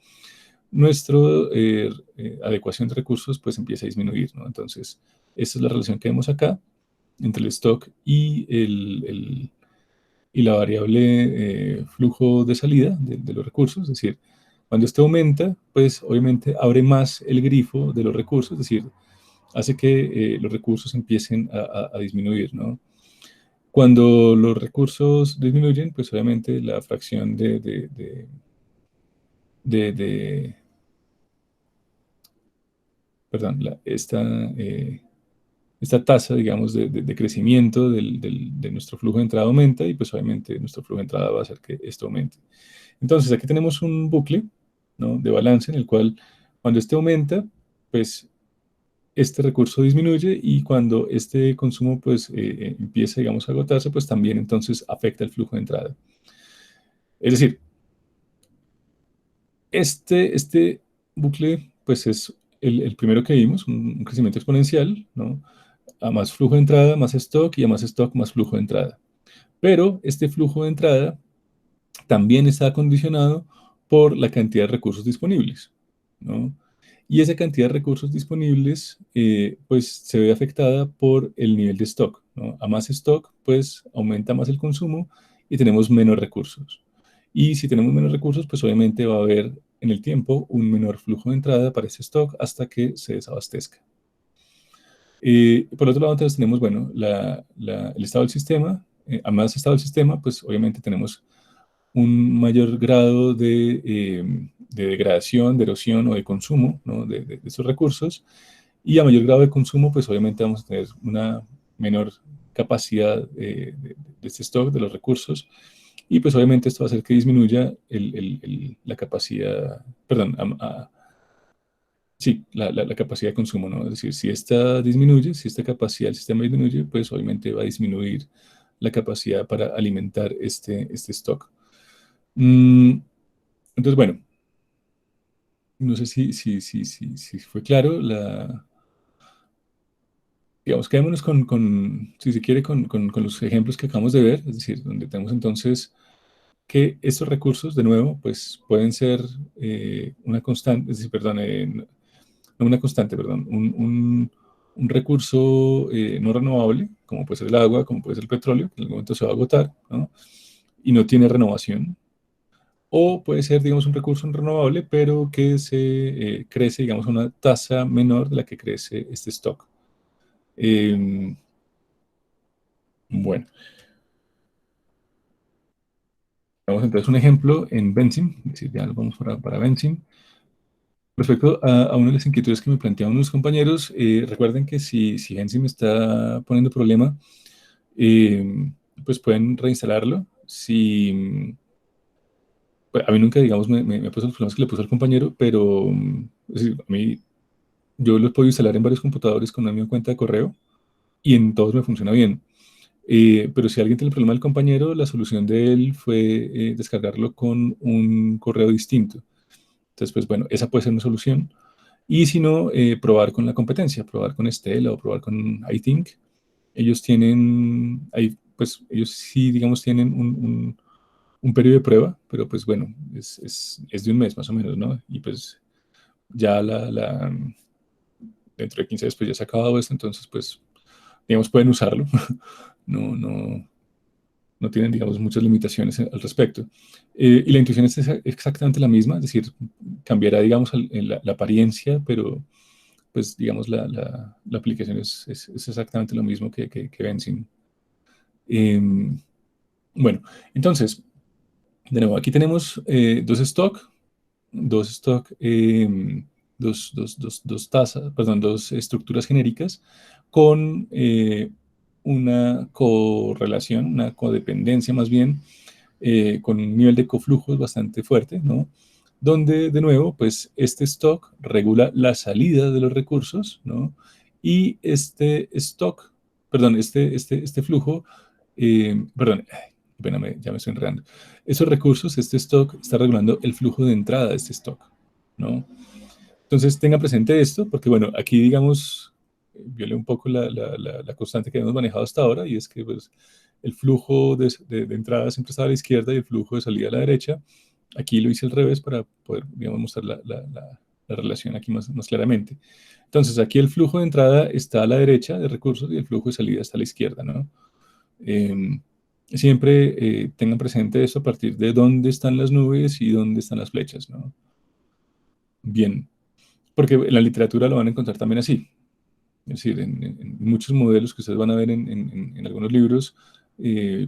nuestra adecuación de recursos pues empieza a disminuir, ¿no? Entonces, esta es la relación que vemos acá entre el stock y, y la variable flujo de salida de los recursos. Es decir, cuando esto aumenta, pues obviamente abre más el grifo de los recursos, es decir, hace que los recursos empiecen a disminuir, ¿no? Cuando los recursos disminuyen, pues obviamente la fracción perdón, esta tasa, digamos, de crecimiento de nuestro flujo de entrada aumenta y pues obviamente nuestro flujo de entrada va a hacer que esto aumente. Entonces aquí tenemos un bucle, ¿no?, de balance en el cual cuando este aumenta, pues este recurso disminuye y cuando este consumo pues empieza, digamos, a agotarse, pues también entonces afecta el flujo de entrada. Es decir, este bucle pues es el primero que vimos, un crecimiento exponencial, ¿no?, a más flujo de entrada, más stock, y a más stock, más flujo de entrada. Pero este flujo de entrada también está condicionado por la cantidad de recursos disponibles, ¿no? Y esa cantidad de recursos disponibles, pues, se ve afectada por el nivel de stock, ¿no? A más stock, pues, aumenta más el consumo y tenemos menos recursos. Y si tenemos menos recursos, pues, obviamente va a haber en el tiempo un menor flujo de entrada para ese stock hasta que se desabastezca. Por otro lado, entonces tenemos, bueno, el estado del sistema. A más estado del sistema, pues obviamente tenemos un mayor grado de degradación, de erosión o de consumo, ¿no?, de esos recursos. Y a mayor grado de consumo, pues obviamente vamos a tener una menor capacidad de este stock, de los recursos. Y pues obviamente esto va a hacer que disminuya la capacidad, perdón, sí, la capacidad de consumo, ¿no? Es decir, si esta disminuye, si esta capacidad del sistema disminuye, pues obviamente va a disminuir la capacidad para alimentar este stock. Entonces, bueno, no sé si fue claro. Digamos, quedémonos si se quiere, con los ejemplos que acabamos de ver, es decir, donde tenemos entonces que estos recursos, de nuevo, pues pueden ser una constante, es decir, perdón, no una constante, perdón, un recurso no renovable, como puede ser el agua, como puede ser el petróleo, que en algún momento se va a agotar, ¿no?, y no tiene renovación. O puede ser, digamos, un recurso no renovable, pero que se crece, digamos, a una tasa menor de la que crece este stock. Bueno, vamos entonces un ejemplo en Benzene, es decir, ya lo vamos para Benzene. Respecto a una de las inquietudes que me planteaban unos compañeros, recuerden que si Benzene me está poniendo problema, pues pueden reinstalarlo. Pues, a mí nunca, digamos, me ha puesto los problemas que le puso al compañero, pero es decir, a mí, yo lo puedo instalar en varios computadores con una misma cuenta de correo y en todos me funciona bien. Pero si alguien tiene el problema del compañero, la solución de él fue descargarlo con un correo distinto. Entonces, pues bueno, esa puede ser una solución. Y si no, probar con la competencia, probar con Stella o probar con iThink. Ellos tienen, pues ellos sí, digamos, tienen un periodo de prueba, pero pues bueno, es de un mes más o menos, ¿no? Y pues ya dentro de 15 días pues ya se ha acabado esto, entonces pues, digamos, pueden usarlo. No tienen, digamos, muchas limitaciones al respecto. Y la intuición es exactamente la misma, es decir, cambiará, digamos, la apariencia, pero pues, digamos, la aplicación es exactamente lo mismo que Benzene. Bueno, entonces, de nuevo, aquí tenemos dos tasas, perdón, dos estructuras genéricas con una correlación, una codependencia más bien, con un nivel de coflujos bastante fuerte, ¿no? donde, de nuevo, pues este stock regula la salida de los recursos, ¿no? Y este stock, perdón, este flujo, perdón, espérame, ya me estoy enredando. Esos recursos, este stock, está regulando el flujo de entrada de este stock, ¿no? Entonces, tenga presente esto, porque, bueno, aquí, digamos, violé un poco la constante que hemos manejado hasta ahora, y es que, pues, el flujo de entrada siempre estaba a la izquierda y el flujo de salida a la derecha. Aquí lo hice al revés para poder, digamos, mostrar la relación aquí más claramente. Entonces, aquí el flujo de entrada está a la derecha de recursos y el flujo de salida está a la izquierda, ¿no? Siempre tengan presente esto a partir de dónde están las nubes y dónde están las flechas, ¿no? Bien, porque en la literatura lo van a encontrar también así. Es decir, en muchos modelos que ustedes van a ver en algunos libros,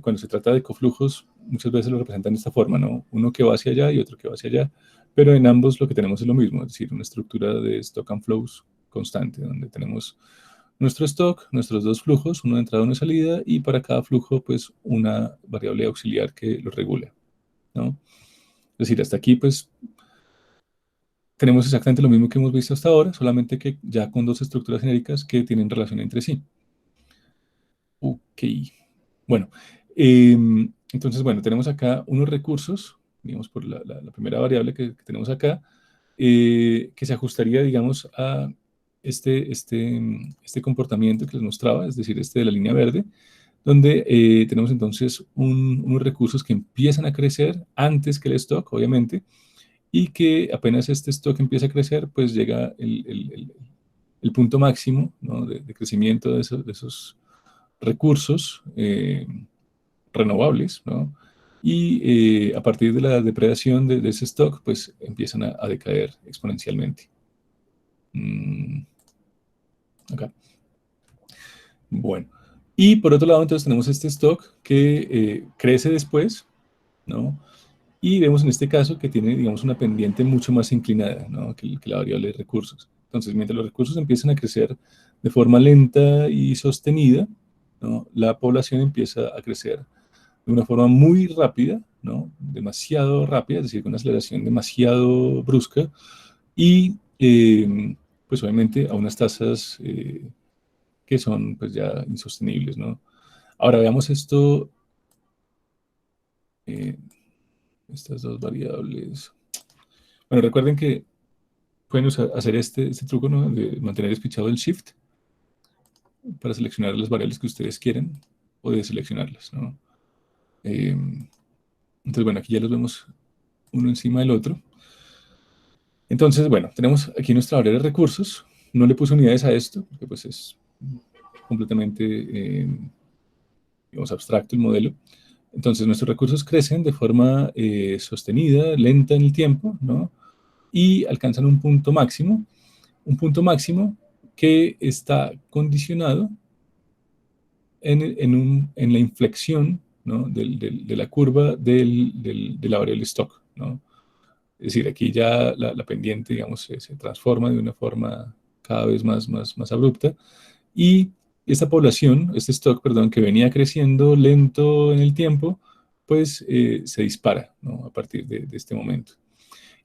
cuando se trata de coflujos, muchas veces lo representan de esta forma, ¿no? Uno que va hacia allá y otro que va hacia allá, pero en ambos lo que tenemos es lo mismo, es decir, una estructura de stock and flows constante, donde tenemos nuestro stock, nuestros dos flujos, uno de entrada y uno de salida, y para cada flujo, pues, una variable auxiliar que lo regula, ¿no? Es decir, hasta aquí, pues, tenemos exactamente lo mismo que hemos visto hasta ahora, solamente que ya con dos estructuras genéricas que tienen relación entre sí. Ok, bueno, entonces, bueno, tenemos acá unos recursos, digamos, por la primera variable que tenemos acá, que se ajustaría, digamos, a este comportamiento que les mostraba, es decir, este de la línea verde, donde tenemos entonces unos recursos que empiezan a crecer antes que el stock, obviamente, y que apenas este stock empieza a crecer, pues llega el punto máximo, ¿no?, de crecimiento de esos recursos renovables, ¿no? Y a partir de la depredación de ese stock, pues empiezan a decaer exponencialmente. Acá. Bueno, y por otro lado, entonces tenemos este stock que crece después, ¿no? Y vemos en este caso que tiene, digamos, una pendiente mucho más inclinada, ¿no?, que la variable de recursos. Entonces, mientras los recursos empiezan a crecer de forma lenta y sostenida, ¿no?, la población empieza a crecer de una forma muy rápida, ¿no?, demasiado rápida, es decir, con una aceleración demasiado brusca, y pues obviamente a unas tasas que son pues ya insostenibles, ¿no? Ahora veamos esto, estas dos variables. Bueno, recuerden que pueden hacer este truco, ¿no?, de mantener despichado el Shift para seleccionar las variables que ustedes quieren o de seleccionarlas, ¿no? Entonces, bueno, aquí ya los vemos uno encima del otro. Entonces, bueno, tenemos aquí nuestra variable de recursos. No le puse unidades a esto, porque pues es completamente, digamos, abstracto el modelo. Entonces, nuestros recursos crecen de forma sostenida, lenta en el tiempo, ¿no? Y alcanzan un punto máximo que está condicionado en la inflexión, ¿no?, de la curva de la variable stock, ¿no? Es decir, aquí ya la pendiente, digamos, se transforma de una forma cada vez más abrupta, y esta población, este stock, perdón, que venía creciendo lento en el tiempo, pues se dispara, ¿no?, a partir de este momento.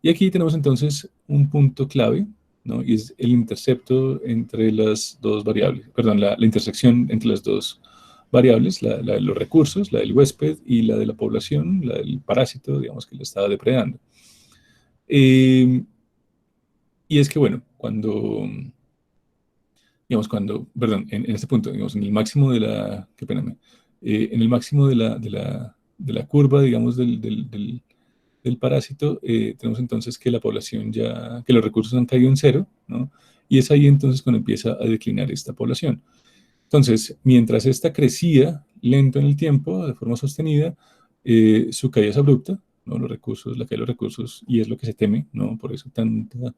Y aquí tenemos entonces un punto clave, ¿no?, y es el intercepto entre las dos variables, perdón, la intersección entre las dos variables, la de los recursos, la del huésped, y la de la población, la del parásito, digamos, que lo estaba depredando. Y es que, bueno, perdón, en este punto, digamos, en el máximo de la, qué pena, en el máximo de la curva, digamos, del parásito, tenemos entonces que la población que los recursos han caído en cero, ¿no? Y es ahí entonces cuando empieza a declinar esta población. Entonces, mientras esta crecía lento en el tiempo, de forma sostenida, su caída es abrupta, ¿no? La caída de los recursos, y es lo que se teme, ¿no? Por eso tanta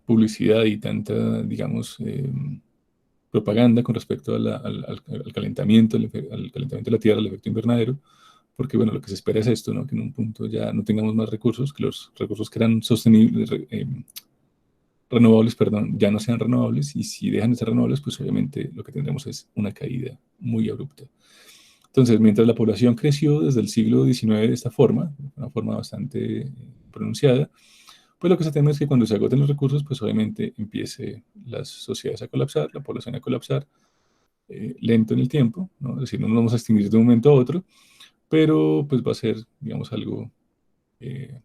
publicidad y tanta, digamos, propaganda con respecto al calentamiento, al calentamiento de la Tierra, al efecto invernadero, porque, bueno, lo que se espera es esto, ¿no?, que en un punto ya no tengamos más recursos, que los recursos que eran sostenibles, renovables, perdón, ya no sean renovables, y si dejan de ser renovables, pues obviamente lo que tendremos es una caída muy abrupta. Entonces, mientras la población creció desde el siglo XIX de esta forma, una forma bastante pronunciada, pues lo que se teme es que cuando se agoten los recursos, pues obviamente empiece las sociedades a colapsar, la población a colapsar, lento en el tiempo, ¿no? Es decir, no nos vamos a extinguir de un momento a otro, pero pues va a ser, digamos, algo que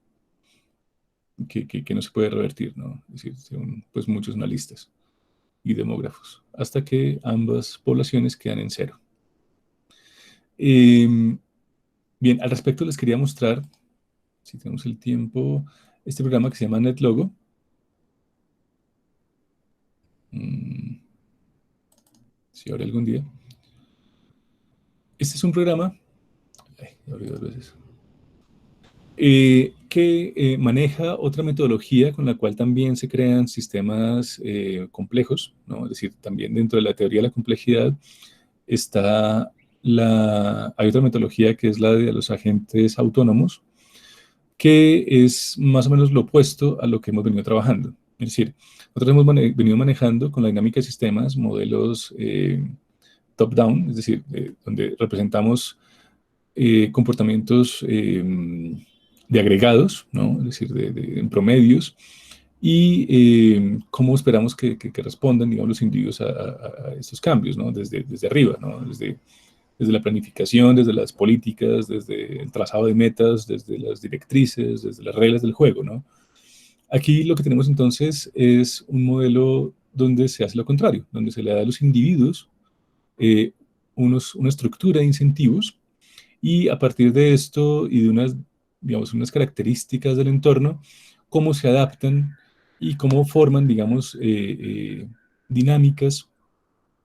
no se puede revertir, ¿no? Es decir, según pues muchos analistas y demógrafos, hasta que ambas poblaciones quedan en cero. Bien, al respecto les quería mostrar, si tenemos el tiempo, este programa que se llama NetLogo. Si ahora algún día. Este es un programa, ya abrí 2 veces, que maneja otra metodología con la cual también se crean sistemas complejos, ¿no? Es decir, también dentro de la teoría de la complejidad está hay otra metodología que es la de los agentes autónomos, que es más o menos lo opuesto a lo que hemos venido trabajando. Es decir, nosotros hemos venido manejando con la dinámica de sistemas modelos top-down, es decir, donde representamos comportamientos de agregados, ¿no? Es decir, en promedios, y cómo esperamos que respondan, digamos, los individuos a estos cambios, ¿no? Desde arriba, ¿no? Desde la planificación, desde las políticas, desde el trazado de metas, desde las directrices, desde las reglas del juego, ¿no? Aquí lo que tenemos entonces es un modelo donde se hace lo contrario, donde se le da a los individuos una estructura de incentivos, y a partir de esto y de unas características del entorno, cómo se adaptan y cómo forman, digamos, dinámicas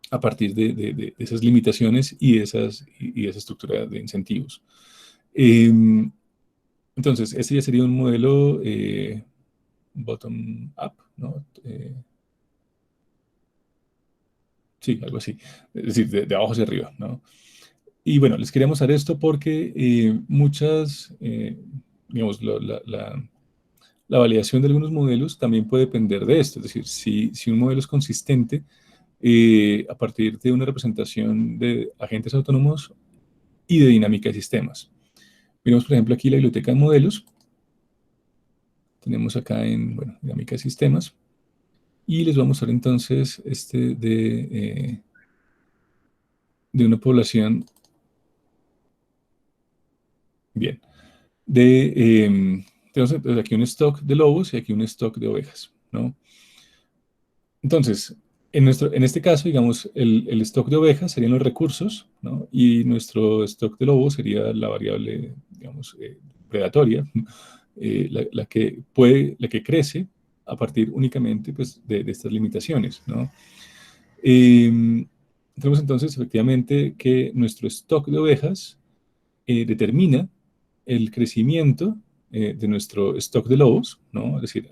a partir de esas limitaciones y de esa estructura de incentivos. Entonces, este ya sería un modelo bottom-up, ¿no? Sí, algo así. Es decir, de abajo hacia arriba, ¿no? Y bueno, les quería mostrar esto porque digamos, la validación de algunos modelos también puede depender de esto. Es decir, si un modelo es consistente a partir de una representación de agentes autónomos y de dinámica de sistemas. Miremos, por ejemplo, aquí la biblioteca de modelos. Tenemos acá bueno, dinámica de sistemas. Y les voy a mostrar entonces de una población. Bien. Tenemos aquí un stock de lobos y aquí un stock de ovejas, ¿no? Entonces, en este caso, digamos, el stock de ovejas serían los recursos, ¿no? Y nuestro stock de lobos sería la variable, digamos, predatoria, la que crece a partir únicamente, pues, de estas limitaciones, ¿no? Tenemos entonces, efectivamente, que nuestro stock de ovejas determina el crecimiento de nuestro stock de lobos, ¿no? Es decir,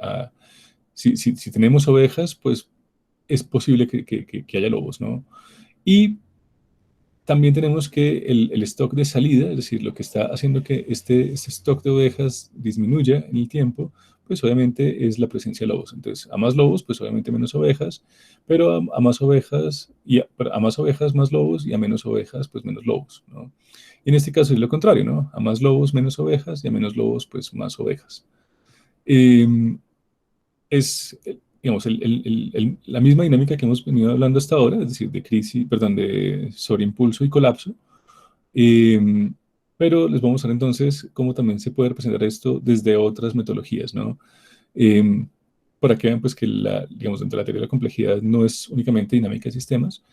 si tenemos ovejas, pues es posible que haya lobos, ¿no? Y también tenemos que el stock de salida, es decir, lo que está haciendo que este stock de ovejas disminuya en el tiempo, pues obviamente es la presencia de lobos. Entonces, a más lobos, pues obviamente menos ovejas, pero a más ovejas, a más ovejas, más lobos, y a menos ovejas, pues menos lobos, ¿no? Y en este caso es lo contrario, ¿no? A más lobos, menos ovejas, y a menos lobos, pues más ovejas. Digamos, la misma dinámica que hemos venido hablando hasta ahora, es decir, de sobreimpulso y colapso, pero les vamos a mostrar entonces cómo también se puede representar esto desde otras metodologías, ¿no? Para que vean, pues, que digamos, dentro de la teoría de la complejidad no es únicamente dinámica de sistemas,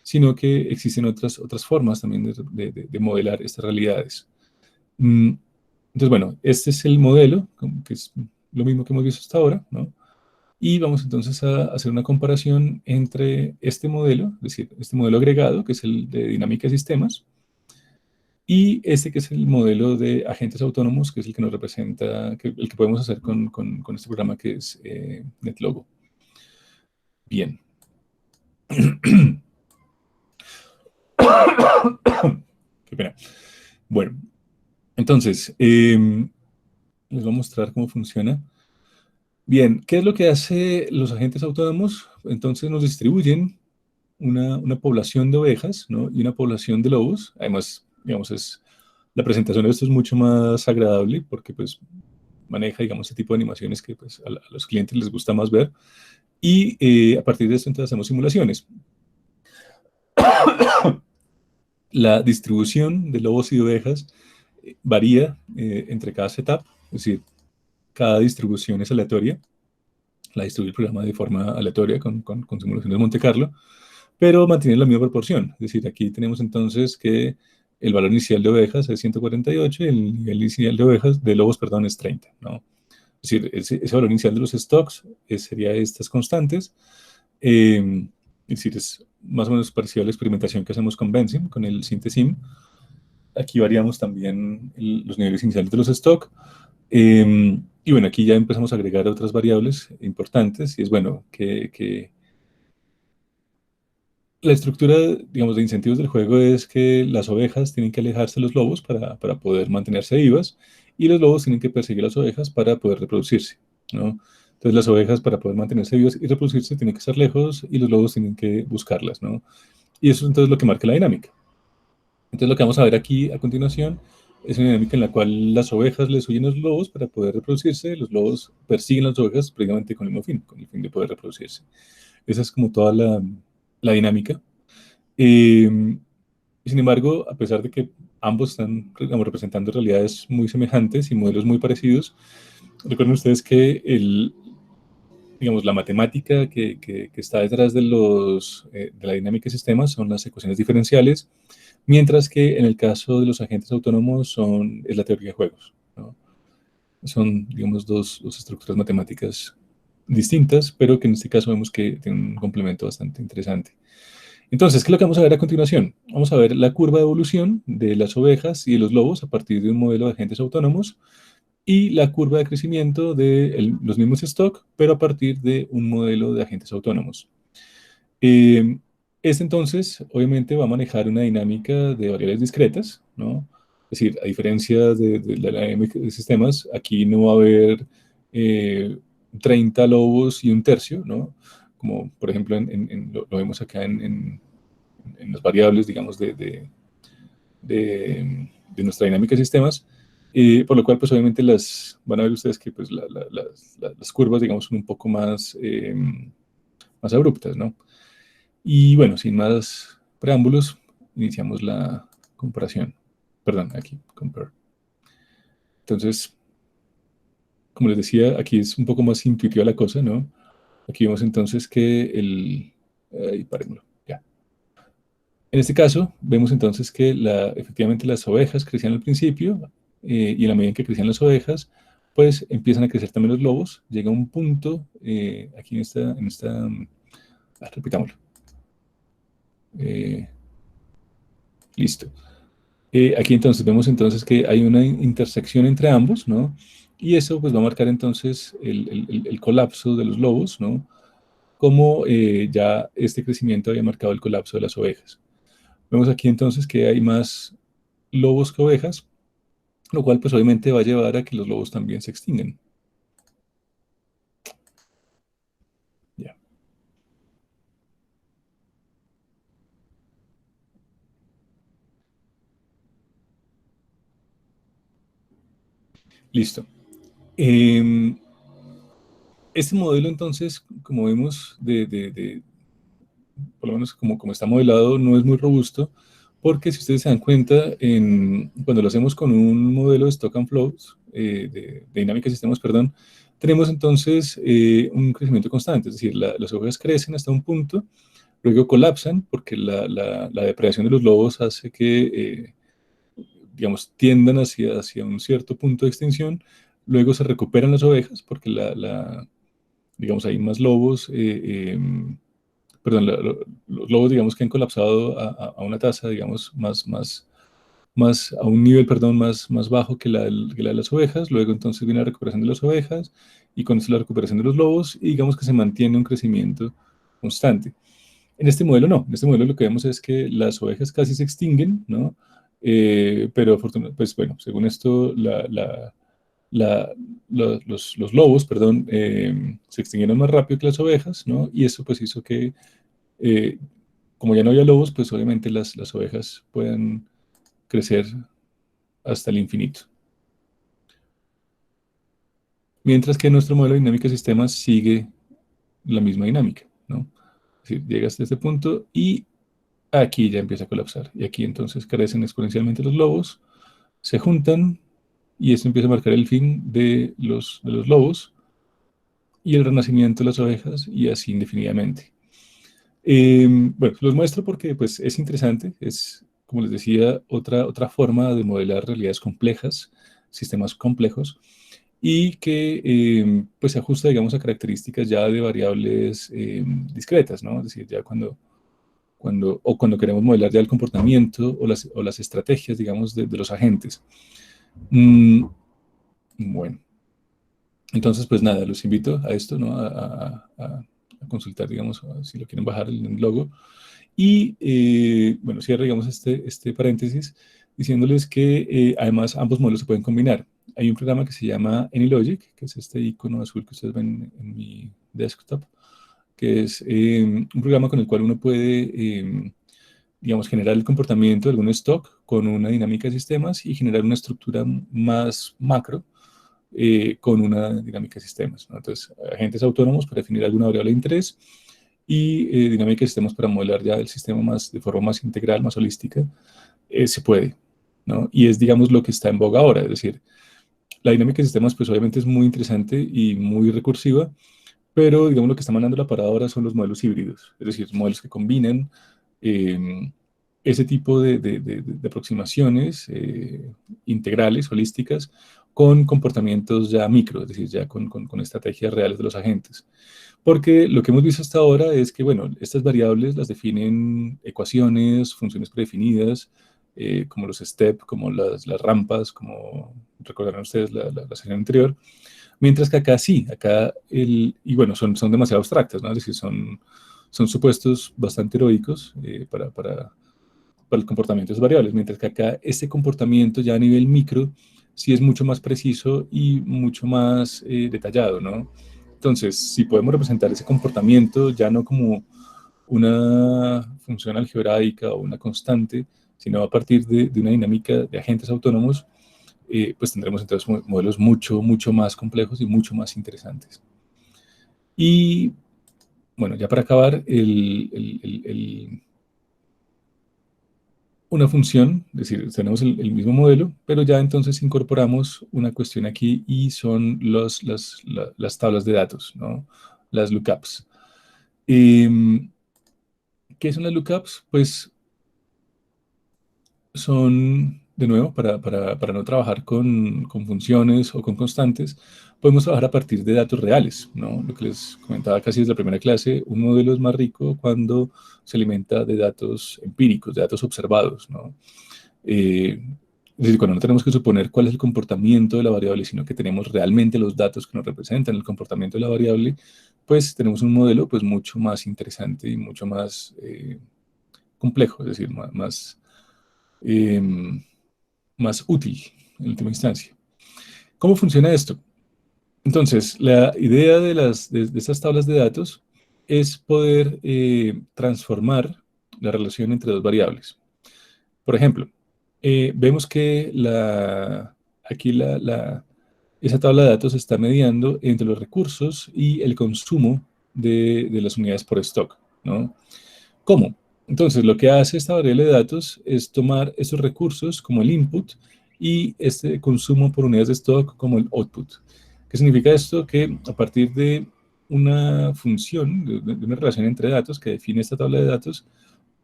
sino que existen otras formas también de modelar estas realidades. Entonces, bueno, este es el modelo, que es lo mismo que hemos visto hasta ahora, ¿no? Y vamos entonces a hacer una comparación entre este modelo, es decir, este modelo agregado, que es el de dinámica de sistemas, y este que es el modelo de agentes autónomos, que es el que nos representa, el que podemos hacer con este programa que es NetLogo. Bien. Qué pena. Bueno, entonces, les voy a mostrar cómo funciona. Bien, ¿qué es lo que hace los agentes autónomos? Entonces nos distribuyen una población de ovejas, ¿no? Y una población de lobos. Además, digamos, la presentación de esto es mucho más agradable porque pues maneja, digamos, este tipo de animaciones que pues, a los clientes les gusta más ver. Y a partir de esto entonces hacemos simulaciones. La distribución de lobos y de ovejas varía entre cada setup, es decir, cada distribución es aleatoria, la distribuye el programa de forma aleatoria con simulaciones de Monte Carlo, pero mantiene la misma proporción. Es decir, aquí tenemos entonces que el valor inicial de ovejas es 148 y el nivel inicial de ovejas, de lobos, perdón, es 30, ¿no? Es decir, ese valor inicial de los stocks sería estas constantes. Es decir, es más o menos parecido a la experimentación que hacemos con Benzim, con el Synthesim. Aquí variamos también los niveles iniciales de los stocks. Y bueno, aquí ya empezamos a agregar otras variables importantes, y es bueno que la estructura, digamos, de incentivos del juego es que las ovejas tienen que alejarse de los lobos para poder mantenerse vivas, y los lobos tienen que perseguir a las ovejas para poder reproducirse, ¿no? Entonces las ovejas, para poder mantenerse vivas y reproducirse, tienen que estar lejos, y los lobos tienen que buscarlas, ¿no? Y eso es entonces lo que marca la dinámica. Entonces lo que vamos a ver aquí a continuación es una dinámica en la cual las ovejas les huyen a los lobos para poder reproducirse, los lobos persiguen a las ovejas precisamente con el mismo fin, con el fin de poder reproducirse. Esa es como toda la dinámica. Sin embargo, a pesar de que ambos están, digamos, representando realidades muy semejantes y modelos muy parecidos, recuerden ustedes que digamos, la matemática que está detrás de la dinámica de sistemas son las ecuaciones diferenciales, mientras que en el caso de los agentes autónomos es la teoría de juegos, ¿no? Son, digamos, dos estructuras matemáticas distintas, pero que en este caso vemos que tienen un complemento bastante interesante. Entonces, ¿qué es lo que vamos a ver a continuación? Vamos a ver la curva de evolución de las ovejas y de los lobos a partir de un modelo de agentes autónomos, y la curva de crecimiento de los mismos stock, pero a partir de un modelo de agentes autónomos. Este entonces, obviamente, va a manejar una dinámica de variables discretas, ¿no? Es decir, a diferencia de la dinámica de sistemas, aquí no va a haber 30 lobos y un tercio, ¿no? Como por ejemplo lo vemos acá en las variables, digamos, de nuestra dinámica de sistemas. Por lo cual, pues obviamente van a ver ustedes que pues, las curvas, digamos, son un poco más abruptas, ¿no? Y bueno, sin más preámbulos, iniciamos la comparación. Perdón, aquí, compare. Entonces, como les decía, aquí es un poco más intuitiva la cosa, ¿no? Aquí vemos entonces que parémoslo, ya. En este caso, vemos entonces que efectivamente las ovejas crecían al principio, y en la medida en que crecían las ovejas, pues empiezan a crecer también los lobos. Llega un punto, aquí repitámoslo. Listo. Aquí entonces vemos entonces que hay una intersección entre ambos, ¿no? Y eso pues va a marcar entonces el colapso de los lobos, ¿no? Como ya este crecimiento había marcado el colapso de las ovejas. Vemos aquí entonces que hay más lobos que ovejas, lo cual pues obviamente va a llevar a que los lobos también se extinguen. Ya. Listo. Este modelo entonces, como vemos, por lo menos como está modelado, no es muy robusto, porque si ustedes se dan cuenta, cuando lo hacemos con un modelo de Stock and Flows, de dinámica de sistemas, perdón, tenemos entonces un crecimiento constante, es decir, las ovejas crecen hasta un punto, luego colapsan porque la depredación de los lobos hace que, digamos, tiendan hacia un cierto punto de extinción, luego se recuperan las ovejas porque digamos, hay más lobos, perdón, los lobos, digamos, que han colapsado a una tasa, digamos, a un nivel, perdón, más bajo que la de las ovejas. Luego entonces viene la recuperación de las ovejas, y con eso la recuperación de los lobos, y digamos que se mantiene un crecimiento constante. En este modelo no, en este modelo lo que vemos es que las ovejas casi se extinguen, ¿no? Pero pues bueno, según esto, los lobos, perdón, se extinguieron más rápido que las ovejas, ¿no? Y eso pues hizo que, como ya no había lobos, pues obviamente las ovejas puedan crecer hasta el infinito. Mientras que nuestro modelo de dinámica de sistemas sigue la misma dinámica, ¿no? Es decir, llega hasta este punto y aquí ya empieza a colapsar. Y aquí entonces crecen exponencialmente los lobos, se juntan y esto empieza a marcar el fin de los lobos y el renacimiento de las ovejas y así indefinidamente. Bueno, los muestro porque pues, es interesante, es, como les decía, otra forma de modelar realidades complejas, sistemas complejos, y que pues se ajusta, digamos, a características ya de variables discretas, ¿no? Es decir, ya cuando queremos modelar ya el comportamiento o las estrategias, digamos, de los agentes. Bueno, entonces, pues nada, los invito a esto, ¿no? A consultar, digamos, si lo quieren bajar el logo. Y, bueno, cierro, digamos, este paréntesis diciéndoles que, además, ambos modelos se pueden combinar. Hay un programa que se llama AnyLogic, que es este icono azul que ustedes ven en mi desktop, que es un programa con el cual uno puede, digamos, generar el comportamiento de algún stock con una dinámica de sistemas y generar una estructura más macro con una dinámica de sistemas, ¿no? Entonces, agentes autónomos para definir alguna variable de interés y dinámica de sistemas para modelar ya el sistema más, de forma más integral, más holística, se puede, ¿no? Y es, digamos, lo que está en boga ahora, es decir, la dinámica de sistemas, pues obviamente es muy interesante y muy recursiva, pero, digamos, lo que está mandando la parada ahora son los modelos híbridos, es decir, modelos que combinan ese tipo de aproximaciones integrales, holísticas, con comportamientos ya micro, es decir, ya con estrategias reales de los agentes. Porque lo que hemos visto hasta ahora es que, bueno, estas variables las definen ecuaciones, funciones predefinidas, como los step, como las rampas, como recordarán ustedes la sesión anterior, mientras que acá sí, y bueno, son demasiado abstractas, ¿no? Es decir, son supuestos bastante heroicos para el comportamiento de esas variables, mientras que acá este comportamiento ya a nivel micro sí es mucho más preciso y mucho más detallado, ¿no? Entonces, si podemos representar ese comportamiento ya no como una función algebraica o una constante, sino a partir de una dinámica de agentes autónomos, pues tendremos entonces modelos mucho más complejos y mucho más interesantes. Y bueno, ya para acabar, una función, es decir, tenemos el mismo modelo, pero ya entonces incorporamos una cuestión aquí y son las tablas de datos, ¿no? Las lookups. ¿Qué son las lookups? Pues son, de nuevo, para no trabajar con funciones o con constantes, podemos trabajar a partir de datos reales, ¿no? Lo que les comentaba casi desde la primera clase, un modelo es más rico cuando se alimenta de datos empíricos, de datos observados, ¿no? Es decir, cuando no tenemos que suponer cuál es el comportamiento de la variable, sino que tenemos realmente los datos que nos representan el comportamiento de la variable, pues tenemos un modelo pues mucho más interesante y mucho más complejo, es decir, eh, más útil en última instancia. ¿Cómo funciona esto? Entonces, la idea de estas tablas de datos es poder transformar la relación entre dos variables. Por ejemplo, vemos que aquí esa tabla de datos está mediando entre los recursos y el consumo de las unidades por stock, ¿no? ¿Cómo? Entonces, lo que hace esta variable de datos es tomar estos recursos como el input y este consumo por unidades de stock como el output. ¿Qué significa esto? Que a partir de una función, de una relación entre datos que define esta tabla de datos,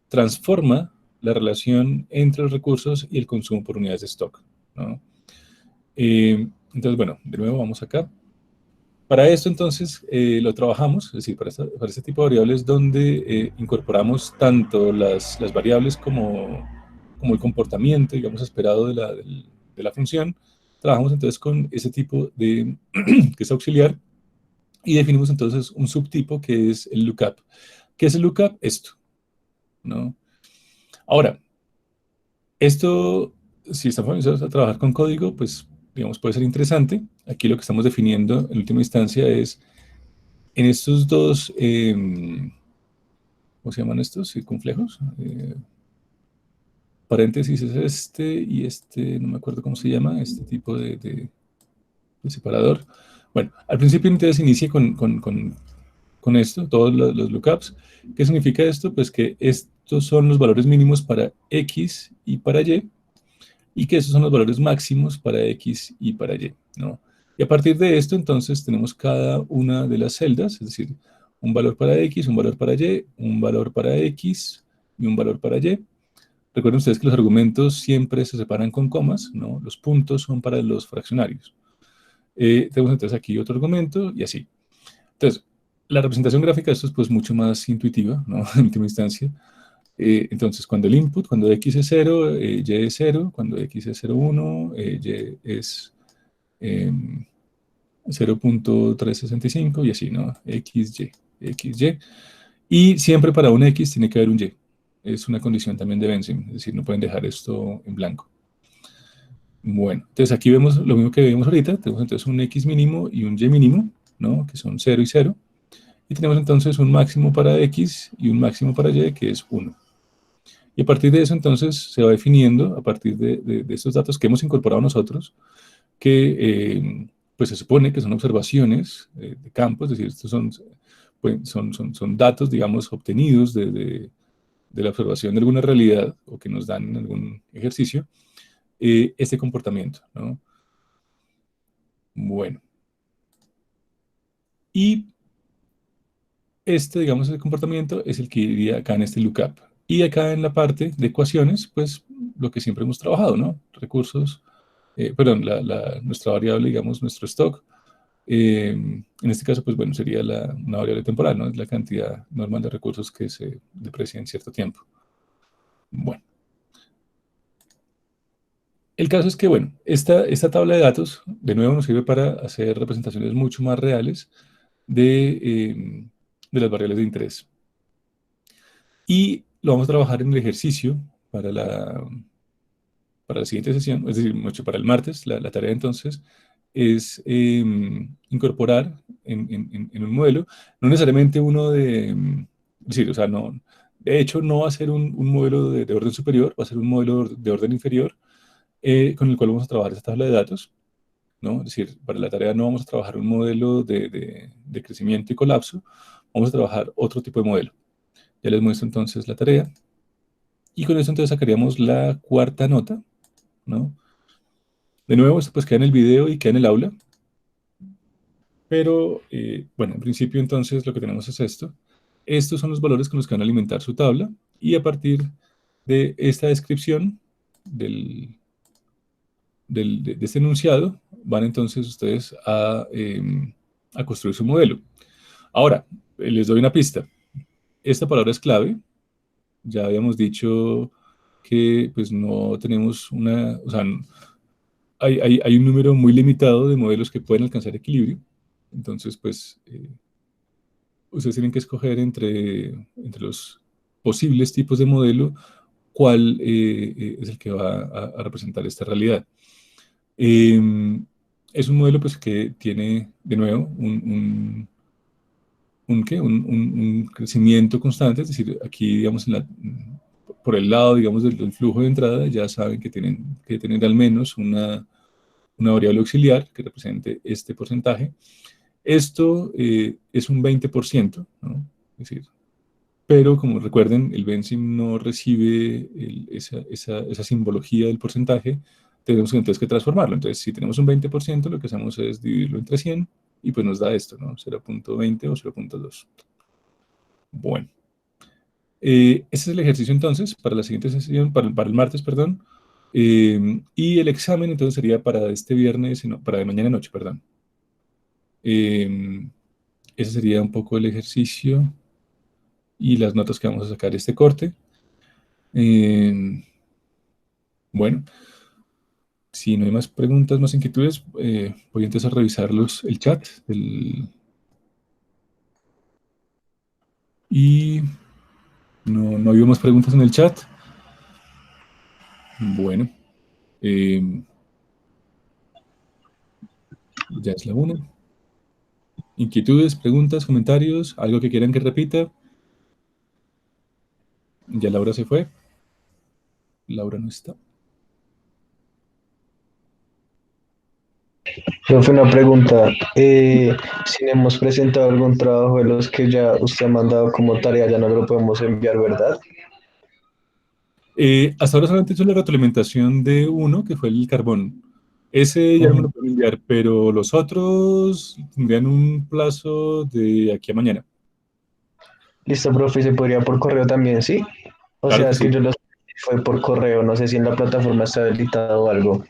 transforma la relación entre los recursos y el consumo por unidades de stock, ¿no? Entonces, bueno, de nuevo vamos acá. Para esto, entonces, lo trabajamos, es decir, para este tipo de variables donde incorporamos tanto las variables como el comportamiento, digamos, esperado de la función. Trabajamos entonces con ese tipo que es auxiliar y definimos entonces un subtipo que es el lookup. ¿Qué es el lookup? Esto, ¿no? Ahora, esto, si estamos familiarizados a trabajar con código, pues, digamos, puede ser interesante. Aquí lo que estamos definiendo en última instancia es en estos dos, ¿cómo se llaman estos? Circunflejos. paréntesis es este, y este, no me acuerdo cómo se llama, este tipo de separador. Bueno, al principio entonces inicia con esto, todos los lookups. ¿Qué significa esto? Pues que estos son los valores mínimos para X y para Y que estos son los valores máximos para X y para Y, ¿no? Y a partir de esto, entonces, tenemos cada una de las celdas, es decir, un valor para X, un valor para Y, un valor para X y un valor para Y. Recuerden ustedes que los argumentos siempre se separan con comas, ¿no? Los puntos son para los fraccionarios. Tenemos entonces aquí otro argumento y así. Entonces, la representación gráfica de esto es pues mucho más intuitiva, ¿no? En última instancia. Entonces, cuando el input, cuando X es 0, Y es 0, cuando X es 0,1, Y es 0.365 y así, ¿no? XY, XY. Y siempre para un X tiene que haber un Y. Es una condición también de Vensim, es decir, no pueden dejar esto en blanco. Bueno, entonces aquí vemos lo mismo que vimos ahorita, tenemos entonces un X mínimo y un Y mínimo, ¿no? Que son 0 y 0. Y tenemos entonces un máximo para X y un máximo para Y, que es 1. Y a partir de eso, entonces, se va definiendo, a partir de estos datos que hemos incorporado nosotros, que pues se supone que son observaciones de campos, es decir, estos pues, son datos, digamos, obtenidos de la observación de alguna realidad o que nos dan en algún ejercicio, este comportamiento, ¿no? Bueno. Y este, digamos, el comportamiento es el que iría acá en este lookup. Y acá en la parte de ecuaciones, pues lo que siempre hemos trabajado, ¿no? Recursos, perdón, nuestra variable, digamos, nuestro stock. En este caso, pues bueno, sería una variable temporal, ¿no? Es la cantidad normal de recursos que se deprecia en cierto tiempo. Bueno. El caso es que, bueno, esta tabla de datos, de nuevo, nos sirve para hacer representaciones mucho más reales de las variables de interés. Y lo vamos a trabajar en el ejercicio para la siguiente sesión, es decir, para el martes. La tarea entonces es incorporar en un modelo, no necesariamente uno es decir, o sea, no, de hecho no va a ser un modelo de orden superior, va a ser un modelo de orden inferior, con el cual vamos a trabajar esta tabla de datos, ¿no? Es decir, para la tarea no vamos a trabajar un modelo de crecimiento y colapso, vamos a trabajar otro tipo de modelo. Ya les muestro entonces la tarea. Y con eso entonces sacaríamos la cuarta nota, ¿no? De nuevo, esto pues queda en el video y queda en el aula. Pero, bueno, en principio entonces lo que tenemos es esto. Estos son los valores con los que van a alimentar su tabla. Y a partir de esta descripción de este enunciado, van entonces ustedes a construir su modelo. Ahora, les doy una pista. Esta palabra es clave. Ya habíamos dicho que pues no tenemos o sea, hay un número muy limitado de modelos que pueden alcanzar equilibrio. Entonces, pues, ustedes tienen que escoger entre los posibles tipos de modelo cuál es el que va a representar esta realidad. Es un modelo pues, que tiene, de nuevo, un crecimiento constante, es decir, aquí, digamos, por el lado, digamos, del flujo de entrada, ya saben que tienen que tener al menos una variable auxiliar que represente este porcentaje. Esto es un 20%, ¿no? Es decir, pero como recuerden, el Vensim no recibe esa simbología del porcentaje, tenemos entonces que transformarlo. Entonces, si tenemos un 20%, lo que hacemos es dividirlo entre 100 y pues nos da esto, ¿no? 0.20 o 0.2. Bueno. Ese es el ejercicio entonces para la siguiente sesión, para el martes, perdón. Y el examen entonces sería para este viernes, para de mañana noche, perdón. Ese sería un poco el ejercicio y las notas que vamos a sacar de este corte. Bueno, si no hay más preguntas, más inquietudes, voy entonces a revisar el chat. Y no había más preguntas en el chat. Bueno, ya es la 1. ¿Inquietudes, preguntas, comentarios? ¿Algo que quieran que repita? Ya Laura se fue. Laura no está. Profe, una pregunta. Si no hemos presentado algún trabajo de los que ya usted ha mandado como tarea, ya no lo podemos enviar, ¿verdad? Hasta ahora solamente he hecho la retroalimentación de uno, que fue el carbón. Ese ya no me lo pueden enviar, pero los otros tendrían un plazo de aquí a mañana. Listo, profe, se podría por correo también, ¿sí? O Claro sea, que es que sí. yo los fue por correo, no sé si en la plataforma está habilitado o algo.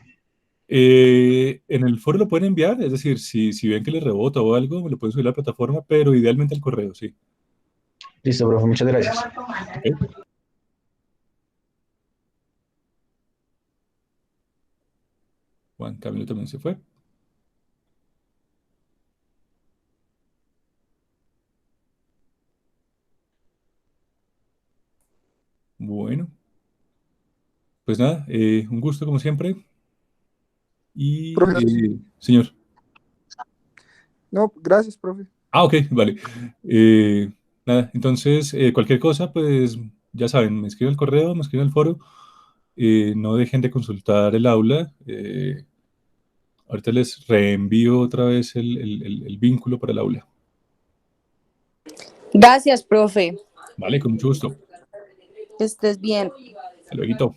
En el foro lo pueden enviar, es decir, si ven que les rebota o algo, me lo pueden subir a la plataforma, pero idealmente al correo, sí. Listo, profe, muchas gracias. ¿Ok? Juan Camilo también se fue. Bueno, pues nada, un gusto como siempre. Y, Profe, señor. no, gracias, profe. Ah, ok, vale. Eh, nada, entonces, cualquier cosa, pues ya saben, me escriben al correo, me escriben al foro. No dejen de consultar el aula. Ahorita les reenvío otra vez el vínculo para el aula. Gracias, profe. Vale, con mucho gusto. Que estés bien. Hasta luego.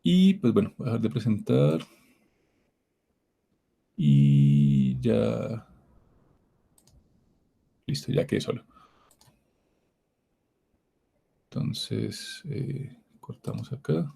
Y pues bueno, voy a dejar de presentar. Y ya. Listo, ya quedé solo. Entonces, cortamos acá.